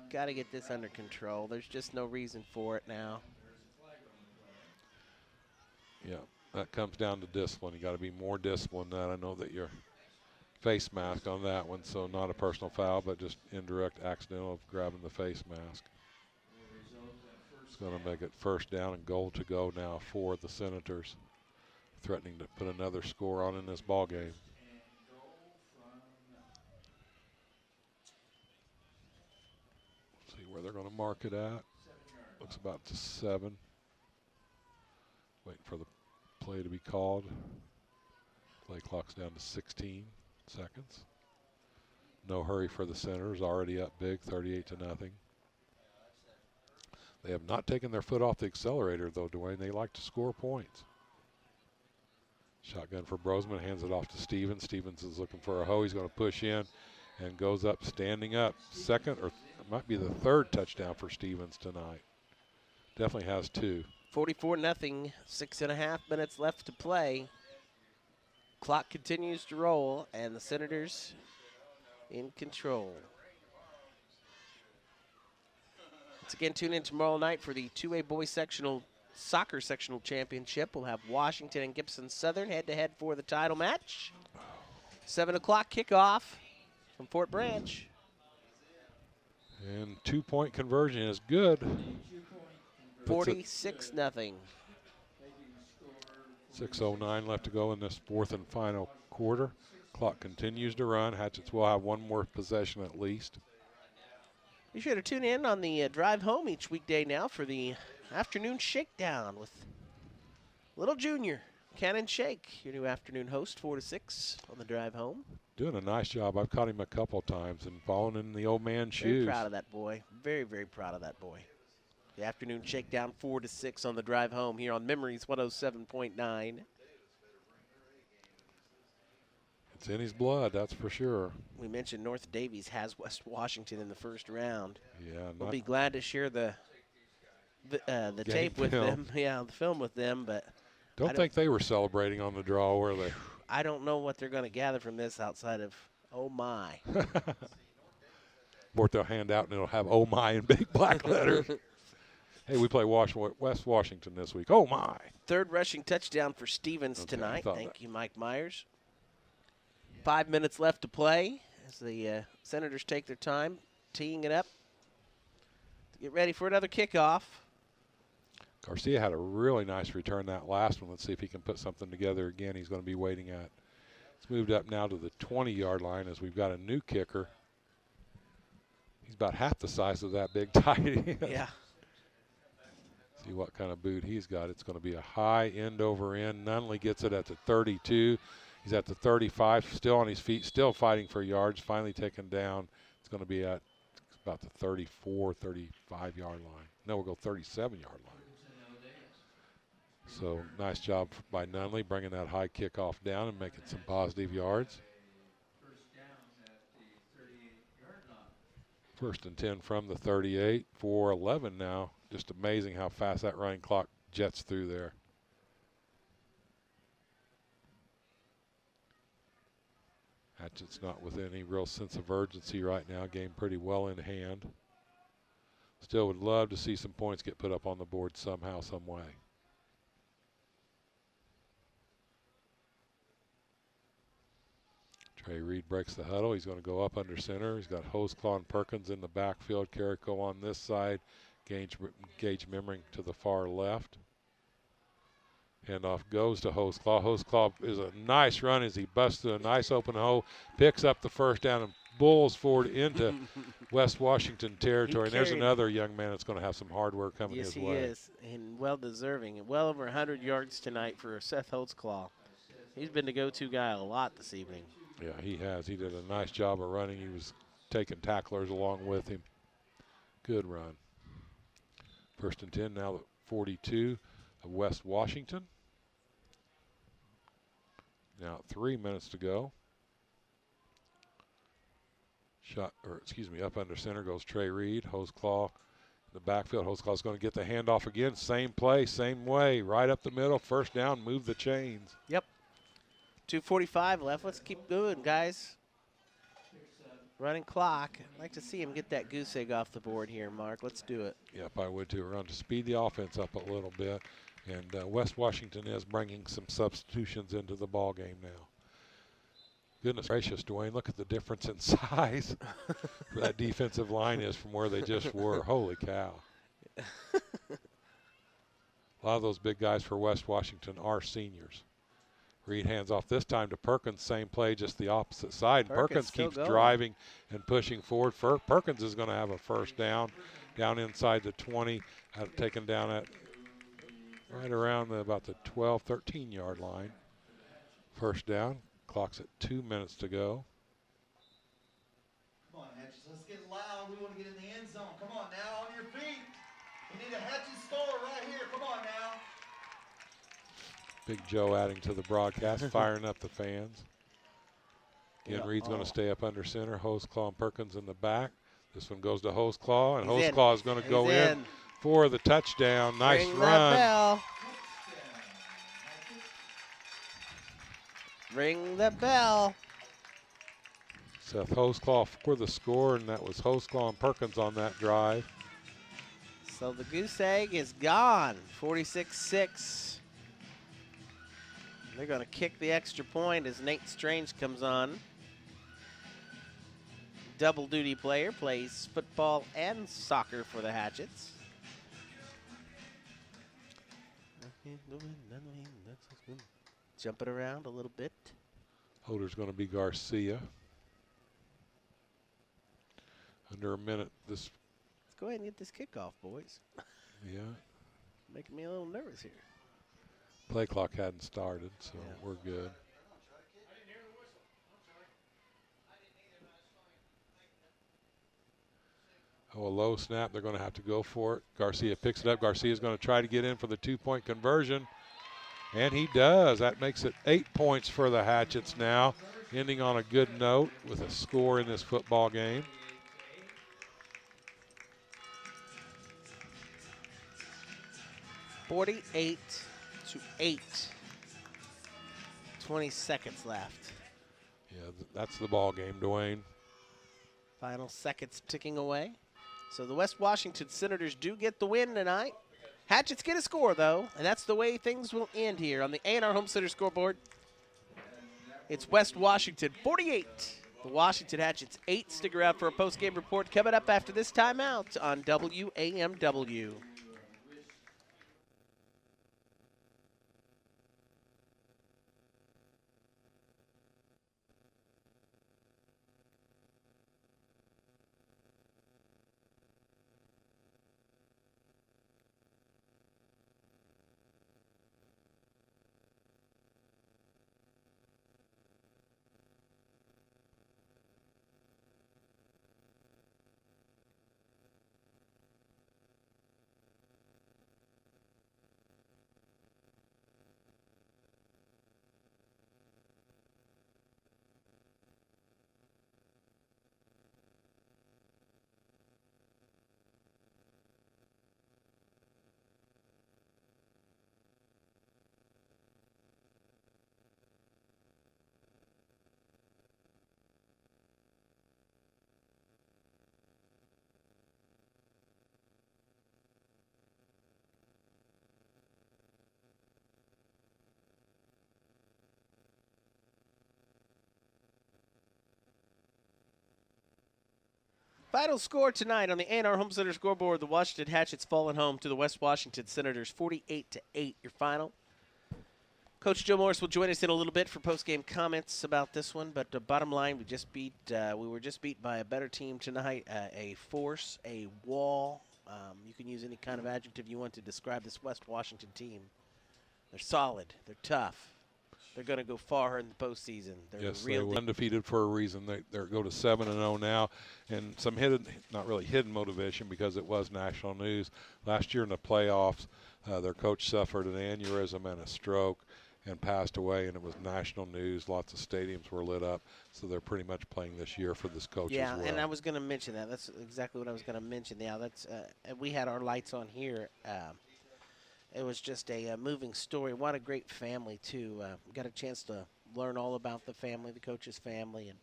Got to get this under control. There's just no reason for it now. Yeah, that comes down to discipline. You got to be more disciplined than that. I know that your face mask on that one, so not a personal foul, but just indirect accidental of grabbing the face mask. It's going to make it first down and goal to go now for the Senators, threatening to put another score on in this ball game. See where they're going to mark it at. Looks about to 7. Waiting for the play to be called. Play clock's down to 16 seconds. No hurry for the Senators, already up big, 38-0. They have not taken their foot off the accelerator, though, Dwayne. They like to score points. Shotgun for Brosman, hands it off to Stevens. Stevens is looking for a hoe. He's going to push in and goes up, standing up. Second, or it might be the third touchdown for Stevens tonight. Definitely has 2. 44-0, 6.5 minutes left to play. Clock continues to roll, and the Senators in control. Once again, tune in tomorrow night for the 2A boys soccer sectional championship. We'll have Washington and Gibson Southern head-to-head for the title match. 7 o'clock kickoff from Fort Branch. And 2-point conversion is good. 46-0. 6:09 left to go in this 4th and final quarter. Clock continues to run. Hatchets will have one more possession at least. Be sure to tune in on the drive home each weekday now for the afternoon shakedown with Little Junior. Cannon Shake, your new afternoon host, 4 to 6 on the drive home. Doing a nice job. I've caught him a couple times and falling in the old man's shoes. Very proud of that boy. Very, very proud of that boy. The afternoon shakedown, 4 to 6 on the drive home here on Memories 107.9. It's in his blood, that's for sure. We mentioned North Davies has West Washington in the first round. Yeah, we'll be glad to share the tape with them. Yeah, the film with them, but don't think they were celebrating on the draw, were they? I don't know what they're going to gather from this outside of oh my. Or they'll hand out and it'll have oh my in big black letters. Hey, we play West Washington this week. Oh, my. Third rushing touchdown for Stevens tonight. Thank you, Mike Myers. 5 minutes left to play as the Senators take their time teeing it up to get ready for another kickoff. Garcia had a really nice return that last one. Let's see if he can put something together again. He's going to be waiting at. It's moved up now to the 20-yard line as we've got a new kicker. He's about half the size of that big tight end. Yeah. See what kind of boot he's got. It's going to be a high end over end. Nunley gets it at the 32. He's at the 35, still on his feet, still fighting for yards, finally taken down. It's going to be at about the 34, 35-yard line. No, we'll go 37-yard line. So nice job by Nunley bringing that high kickoff down and making some positive yards. First and 10 from the 38, 4:11 now. Just amazing how fast that running clock jets through there. Hatchets not with any real sense of urgency right now. Game pretty well in hand. Still would love to see some points get put up on the board somehow, some way. Trey Reed breaks the huddle. He's going to go up under center. He's got Hoseclaw and Perkins in the backfield. Carrico on this side. Gage Memmering to the far left. Handoff goes to Hoseclaw. Hoseclaw is a nice run as he busts through a nice open hole, picks up the first down and bulls forward into West Washington territory. And there's another young man that's going to have some hard work coming his way. Yes, he is, and well deserving. And well over 100 yards tonight for Seth Hoseclaw. He's been the go-to guy a lot this evening. Yeah, he has. He did a nice job of running. He was taking tacklers along with him. Good run. First and 10 now, the 42 of West Washington. Now 3 minutes to go. Up under center goes Trey Reed. Hoseclaw in the backfield. Hoseclaw's going to get the handoff again. Same play, same way. Right up the middle. First down, move the chains. Yep. 2:45 left. Let's keep going, guys. Running clock. I'd like to see him get that goose egg off the board here, Mark. Let's do it. Yep, I would too. Around to speed the offense up a little bit. And West Washington is bringing some substitutions into the ball game now. Goodness gracious, Dwayne, look at the difference in size that defensive line is from where they just were. Holy cow. A lot of those big guys for West Washington are seniors. Reed hands off this time to Perkins. Same play, just the opposite side. Perkins keeps driving and pushing forward. Perkins is going to have a first down inside the 20, taken down at right around about the 12, 13-yard line. First down. Clock's at 2 minutes to go. Come on, Hatchets. Let's get loud. We want to get in the end zone. Come on now, on your feet. We need a Hatchets score right here. Come on now. Big Joe adding to the broadcast, firing up the fans. Again, Reed's going to stay up under center. Hoseclaw and Perkins in the back. This one goes to Hoseclaw, and Hoseclaw is going to go in for the touchdown. Nice Ring run. The bell. Ring the bell. Seth Hoseclaw for the score, and that was Hoseclaw and Perkins on that drive. So the goose egg is gone. 46-6. They're going to kick the extra point as Nate Strange comes on. Double duty player, plays football and soccer for the Hatchets. Jump it around a little bit. Holder's going to be Garcia. Under a minute. Let's go ahead and get this kickoff, boys. Yeah. Making me a little nervous here. Play clock hadn't started, so we're good. Oh, a low snap. They're going to have to go for it. Garcia picks it up. Garcia's going to try to get in for the two-point conversion. And he does. That makes it 8 points for the Hatchets now, ending on a good note with a score in this football game. (48-8). 20 seconds left. Yeah, that's the ball game, Dwayne. Final seconds ticking away. So the West Washington Senators do get the win tonight. Hatchets get a score, though, and that's the way things will end here on the A&R Home Center scoreboard. It's West Washington 48. The Washington Hatchets 8. Stick around for a post-game report coming up after this timeout on WAMW. Final score tonight on the A&R Home Center scoreboard: the Washington Hatchets falling home to the West Washington Senators, 48-8. Your final. Coach Joe Morris will join us in a little bit for post-game comments about this one. But the bottom line, we were just beat by a better team tonight, a force, a wall. You can use any kind of adjective you want to describe this West Washington team. They're solid. They're tough. They're going to go far in the postseason. They're Yes, real they were undefeated for a reason. They go to 7-0 now, and some hidden, not really hidden motivation because it was national news. Last year in the playoffs, their coach suffered an aneurysm and a stroke and passed away, and it was national news. Lots of stadiums were lit up, so they're pretty much playing this year for this coach as well. Yeah, and I was going to mention that. That's exactly what I was going to mention. Yeah, that's we had our lights on here. It was just a moving story. What a great family, too. Got a chance to learn all about the family, the coach's family,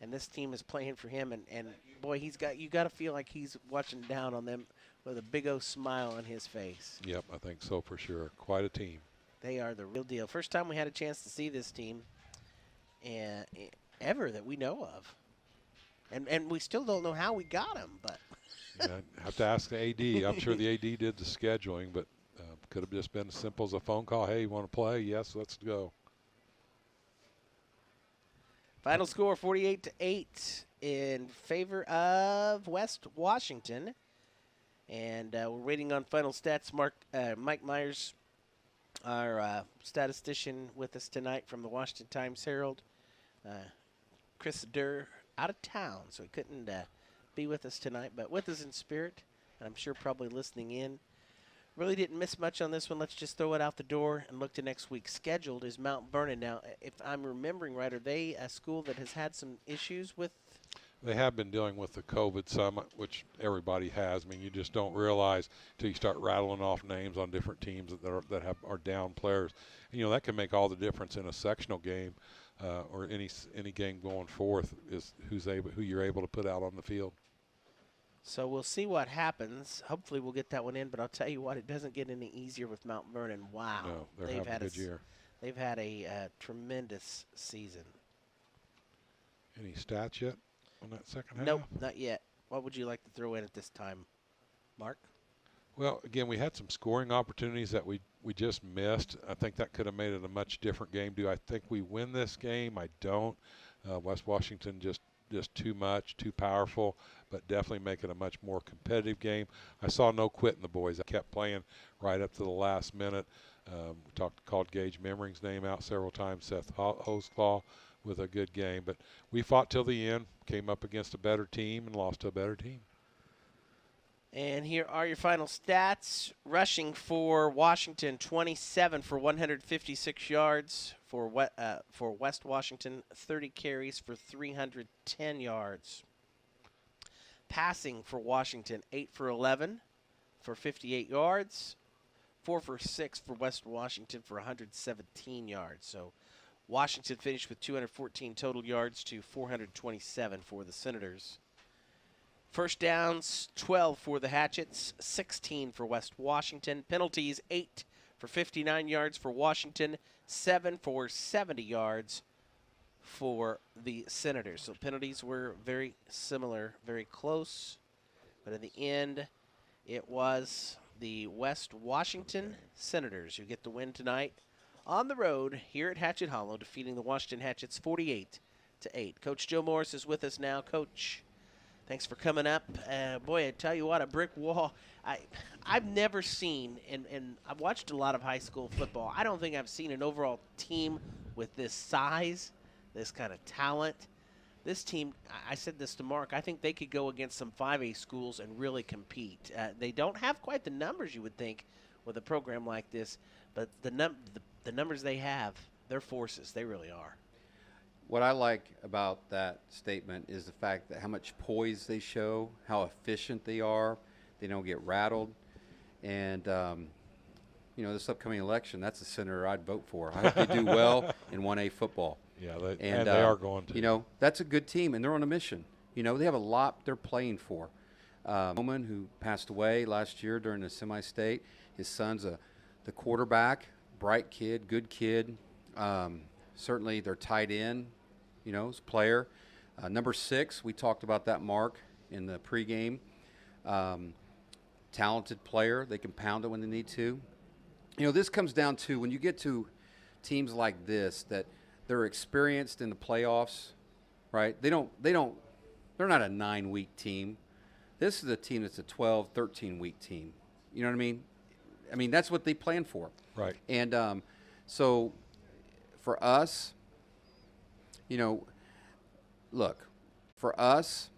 and this team is playing for him. And boy, you got to feel like he's watching down on them with a big old smile on his face. Yep, I think so for sure. Quite a team. They are the real deal. First time we had a chance to see this team ever that we know of. And we still don't know how we got them. But Yeah, I have to ask the AD. I'm sure the AD did the scheduling, but could have just been as simple as a phone call. Hey, you want to play? Yes, let's go. Final score 48-8 in favor of West Washington. And we're waiting on final stats. Mike Myers, our statistician, with us tonight from the Washington Times-Herald. Chris Durr out of town, so he couldn't be with us tonight, but with us in spirit, and I'm sure probably listening in. Really didn't miss much on this one. Let's just throw it out the door and look to next week. Scheduled is Mount Vernon. Now, if I'm remembering right, are they a school that has had some issues with? They have been dealing with the COVID some, which everybody has. I mean, you just don't realize until you start rattling off names on different teams that are down players. And, you know, that can make all the difference in a sectional game or any game going forth is who you're able to put out on the field. So we'll see what happens. Hopefully we'll get that one in, but I'll tell you what, it doesn't get any easier with Mount Vernon. Wow. No, they've having a good year. They've had a tremendous season. Any stats yet on that second half? Nope, not yet. What would you like to throw in at this time, Mark? Well, again, we had some scoring opportunities that we just missed. I think that could have made it a much different game. Do I think we win this game? I don't. West Washington just too much, too powerful, but definitely make it a much more competitive game. I saw no quit in the boys. I kept playing right up to the last minute. Called Gage Memring's name out several times, Seth Hoseclaw with a good game. But we fought till the end, came up against a better team, and lost to a better team. And here are your final stats. Rushing for Washington, 27 for 156 yards. For West Washington, 30 carries for 310 yards. Passing for Washington, 8 for 11 for 58 yards. 4 for 6 for West Washington for 117 yards. So Washington finished with 214 total yards to 427 for the Senators. First downs, 12 for the Hatchets, 16 for West Washington. Penalties, 8 for 59 yards for Washington, 7 for 70 yards for the Senators. So penalties were very similar, very close. But in the end, it was the West Washington Senators who get the win tonight on the road here at Hatchet Hollow, defeating the Washington Hatchets 48-8. Coach Joe Morris is with us now. Coach, thanks for coming up. Boy, I tell you what, a brick wall. I've never seen, and I've watched a lot of high school football, I don't think I've seen an overall team with this size, this kind of talent. This team, I said this to Mark, I think they could go against some 5A schools and really compete. They don't have quite the numbers you would think with a program like this, but the numbers they have, they're forces. They really are. What I like about that statement is the fact that how much poise they show, how efficient they are. They don't get rattled. And, this upcoming election, that's the senator I'd vote for. I hope they do well in 1A football. Yeah, and they are going to. That's a good team, and they're on a mission. They have a lot they're playing for. Woman who passed away last year during the semi-state, his son's the quarterback, bright kid, good kid. Certainly their tight end, is a player. Number 6, we talked about that, Mark, in the pregame. Talented player. They can pound it when they need to. You know, this comes down to when you get to teams like this that they're experienced in the playoffs, right? They're not a 9-week team. This is a team that's a 12, 13-week team. You know what I mean? I mean, that's what they plan for. Right. And so for us, you know, look, for us,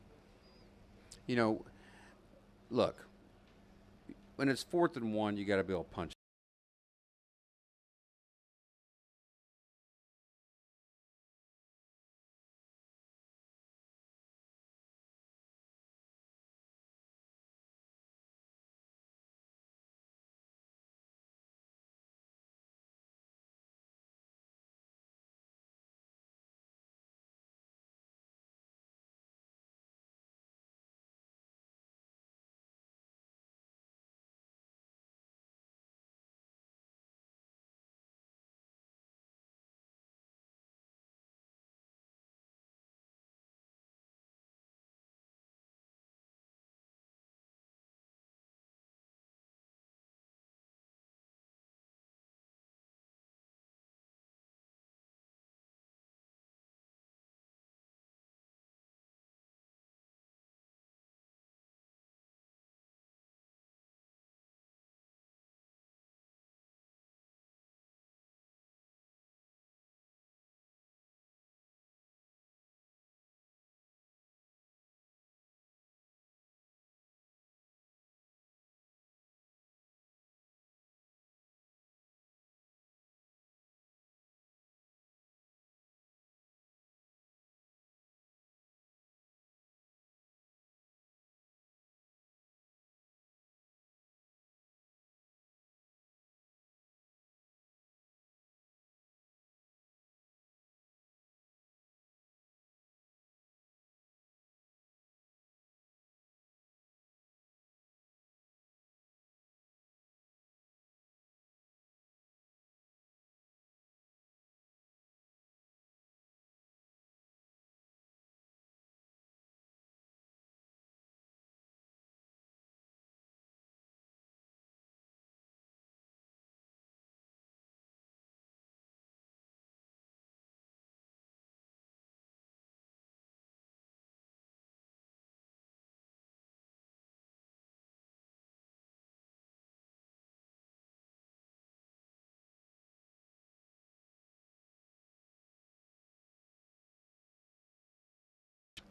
you know, look, when it's 4th and 1, you got to be able to punch.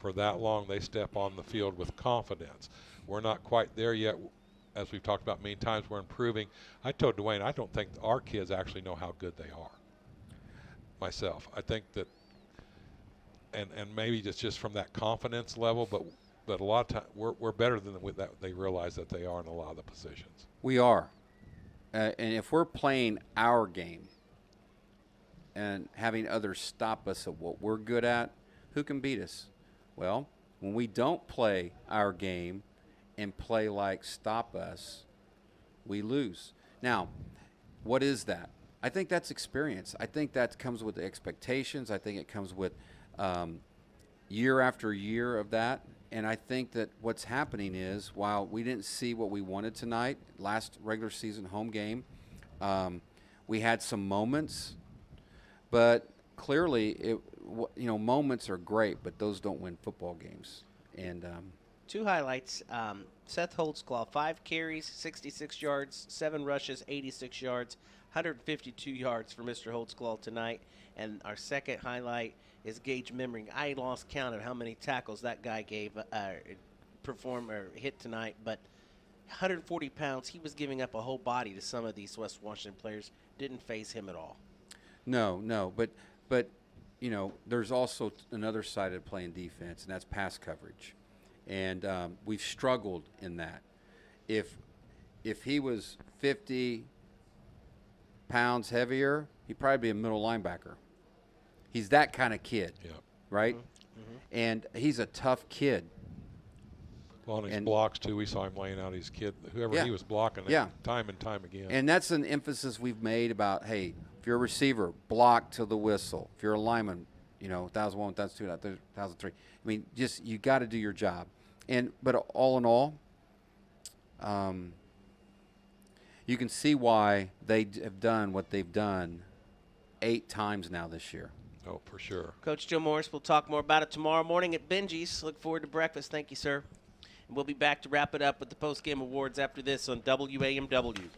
For that long, they step on the field with confidence. We're not quite there yet. As we've talked about many times, we're improving. I told Dwayne, I don't think our kids actually know how good they are. Myself, I think that, and maybe it's just from that confidence level, but a lot of times we're better than that they realize that they are in a lot of the positions. We are. And if we're playing our game and having others stop us at what we're good at, who can beat us? Well, when we don't play our game and play like stop us, we lose. Now, what is that? I think that's experience. I think that comes with the expectations. I think it comes with year after year of that. And I think that what's happening is, while we didn't see what we wanted tonight, last regular season home game, we had some moments, but clearly, moments are great, but those don't win football games. And 2 highlights. Seth Holtzclaw, 5 carries, 66 yards, 7 rushes, 86 yards, 152 yards for Mr. Holtzclaw tonight. And our second highlight is Gage Memring. I lost count of how many tackles that guy hit tonight, but 140 pounds, he was giving up a whole body to some of these West Washington players. Didn't faze him at all. No, but there's also another side of playing defense, and that's pass coverage. And we've struggled in that. If he was 50 pounds heavier, he'd probably be a middle linebacker. He's that kind of kid, right? Mm-hmm. And he's a tough kid. Well, on his blocks, too, we saw him laying out his kid, whoever he was blocking, time and time again. And that's an emphasis we've made about, hey, if you're a receiver, block to the whistle. If you're a lineman, 1,001, 1,002, 1,003. I mean, just you got to do your job. But all in all, you can see why they have done what they've done 8 times now this year. Oh, for sure. Coach Joe Morris, we'll talk more about it tomorrow morning at Benji's. Look forward to breakfast. Thank you, sir. And we'll be back to wrap it up with the post-game awards after this on WAMW.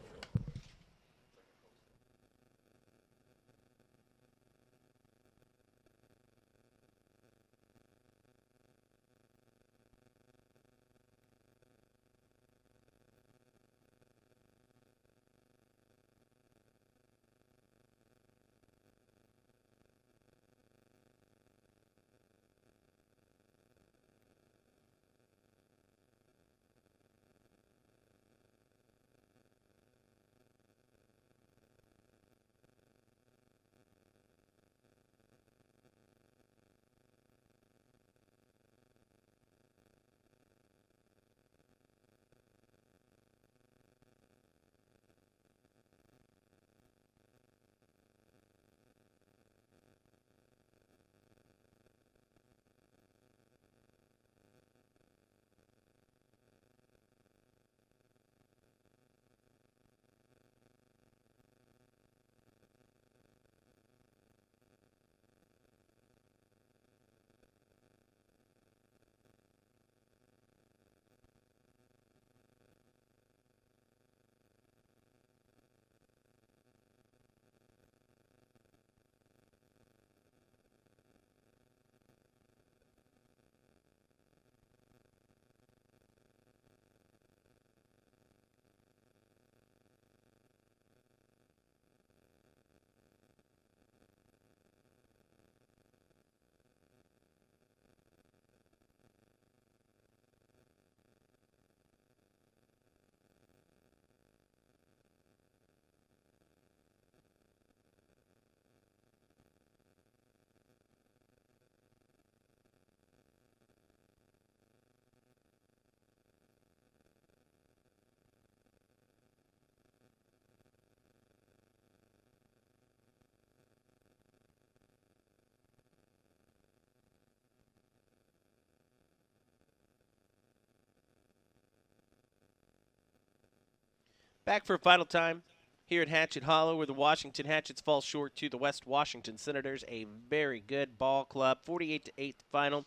Back for a final time here at Hatchet Hollow, where the Washington Hatchets fall short to the West Washington Senators. A very good ball club, 48-8 final.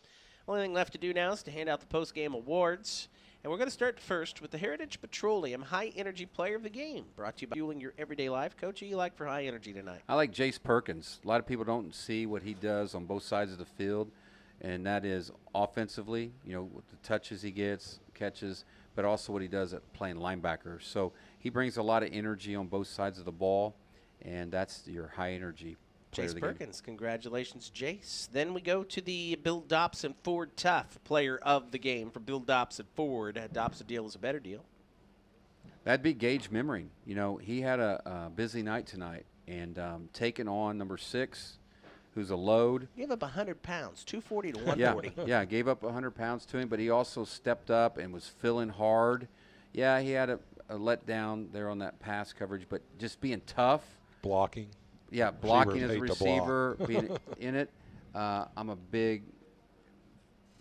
Only thing left to do now is to hand out the post-game awards. And we're going to start first with the Heritage Petroleum High Energy Player of the Game, brought to you by Fueling Your Everyday Life. Coach, who you like for high energy tonight? I like Jace Perkins. A lot of people don't see what he does on both sides of the field, and that is offensively, with the touches he gets, catches, but also what he does at playing linebacker. So he brings a lot of energy on both sides of the ball, and that's your high energy player Jace of the game. Perkins. Congratulations, Jace. Then we go to the Bill Dobson Ford Tough Player of the Game for Bill Dobson Ford. Dobson deal is a better deal. That'd be Gage Memmering. He had a busy night tonight, and taking on number 6, who's a load. Gave up 100 pounds, 240 to 140. Yeah, gave up 100 pounds to him, but he also stepped up and was filling hard. Yeah, he had a letdown there on that pass coverage, but just being tough. Blocking. Yeah, blocking as a Receivers hate to receiver, being in it. I'm a big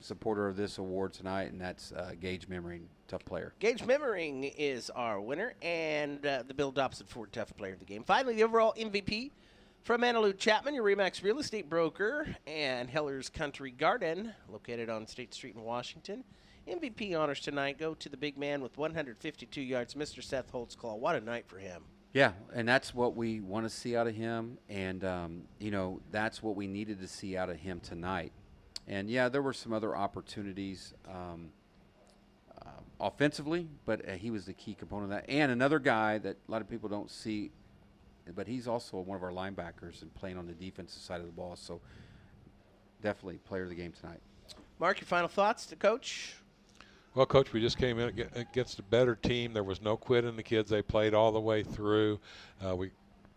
supporter of this award tonight, and that's Gage Memmering, tough player. Gage Memmering is our winner, and the Bill Dobson Ford Tough Player of the Game. Finally, the overall MVP from Annalou Chapman, your RE/MAX real estate broker, and Heller's Country Garden, located on State Street in Washington. MVP honors tonight go to the big man with 152 yards, Mr. Seth Holtzclaw. What a night for him. Yeah, and that's what we want to see out of him, and, that's what we needed to see out of him tonight. And, yeah, there were some other opportunities offensively, but he was the key component of that. And another guy that a lot of people don't see, but he's also one of our linebackers and playing on the defensive side of the ball, so definitely player of the game tonight. Mark, your final thoughts to Coach? Well, Coach, we just came in against a better team. There was no quit in the kids. They played all the way through. We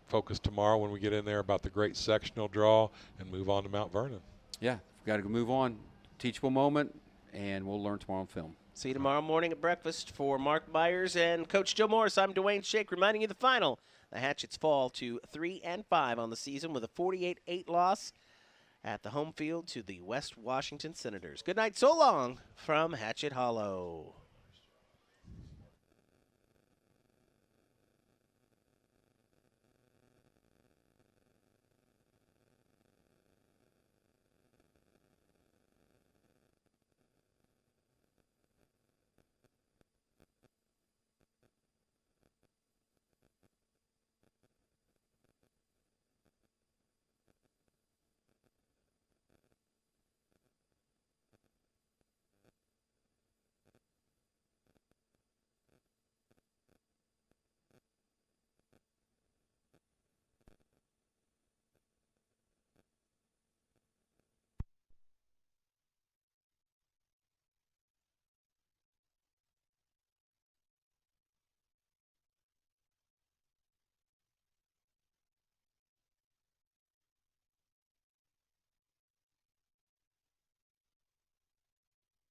focus tomorrow when we get in there about the great sectional draw and move on to Mount Vernon. Yeah, we've got to move on. Teachable moment, and we'll learn tomorrow on film. See you tomorrow morning at breakfast. For Mark Myers and Coach Joe Morris, I'm Dwayne Shake reminding you the final. The Hatchets fall to 3-5 on the season with a 48-8 loss. at the home field to the West Washington Senators. Good night, so long from Hatchet Hollow.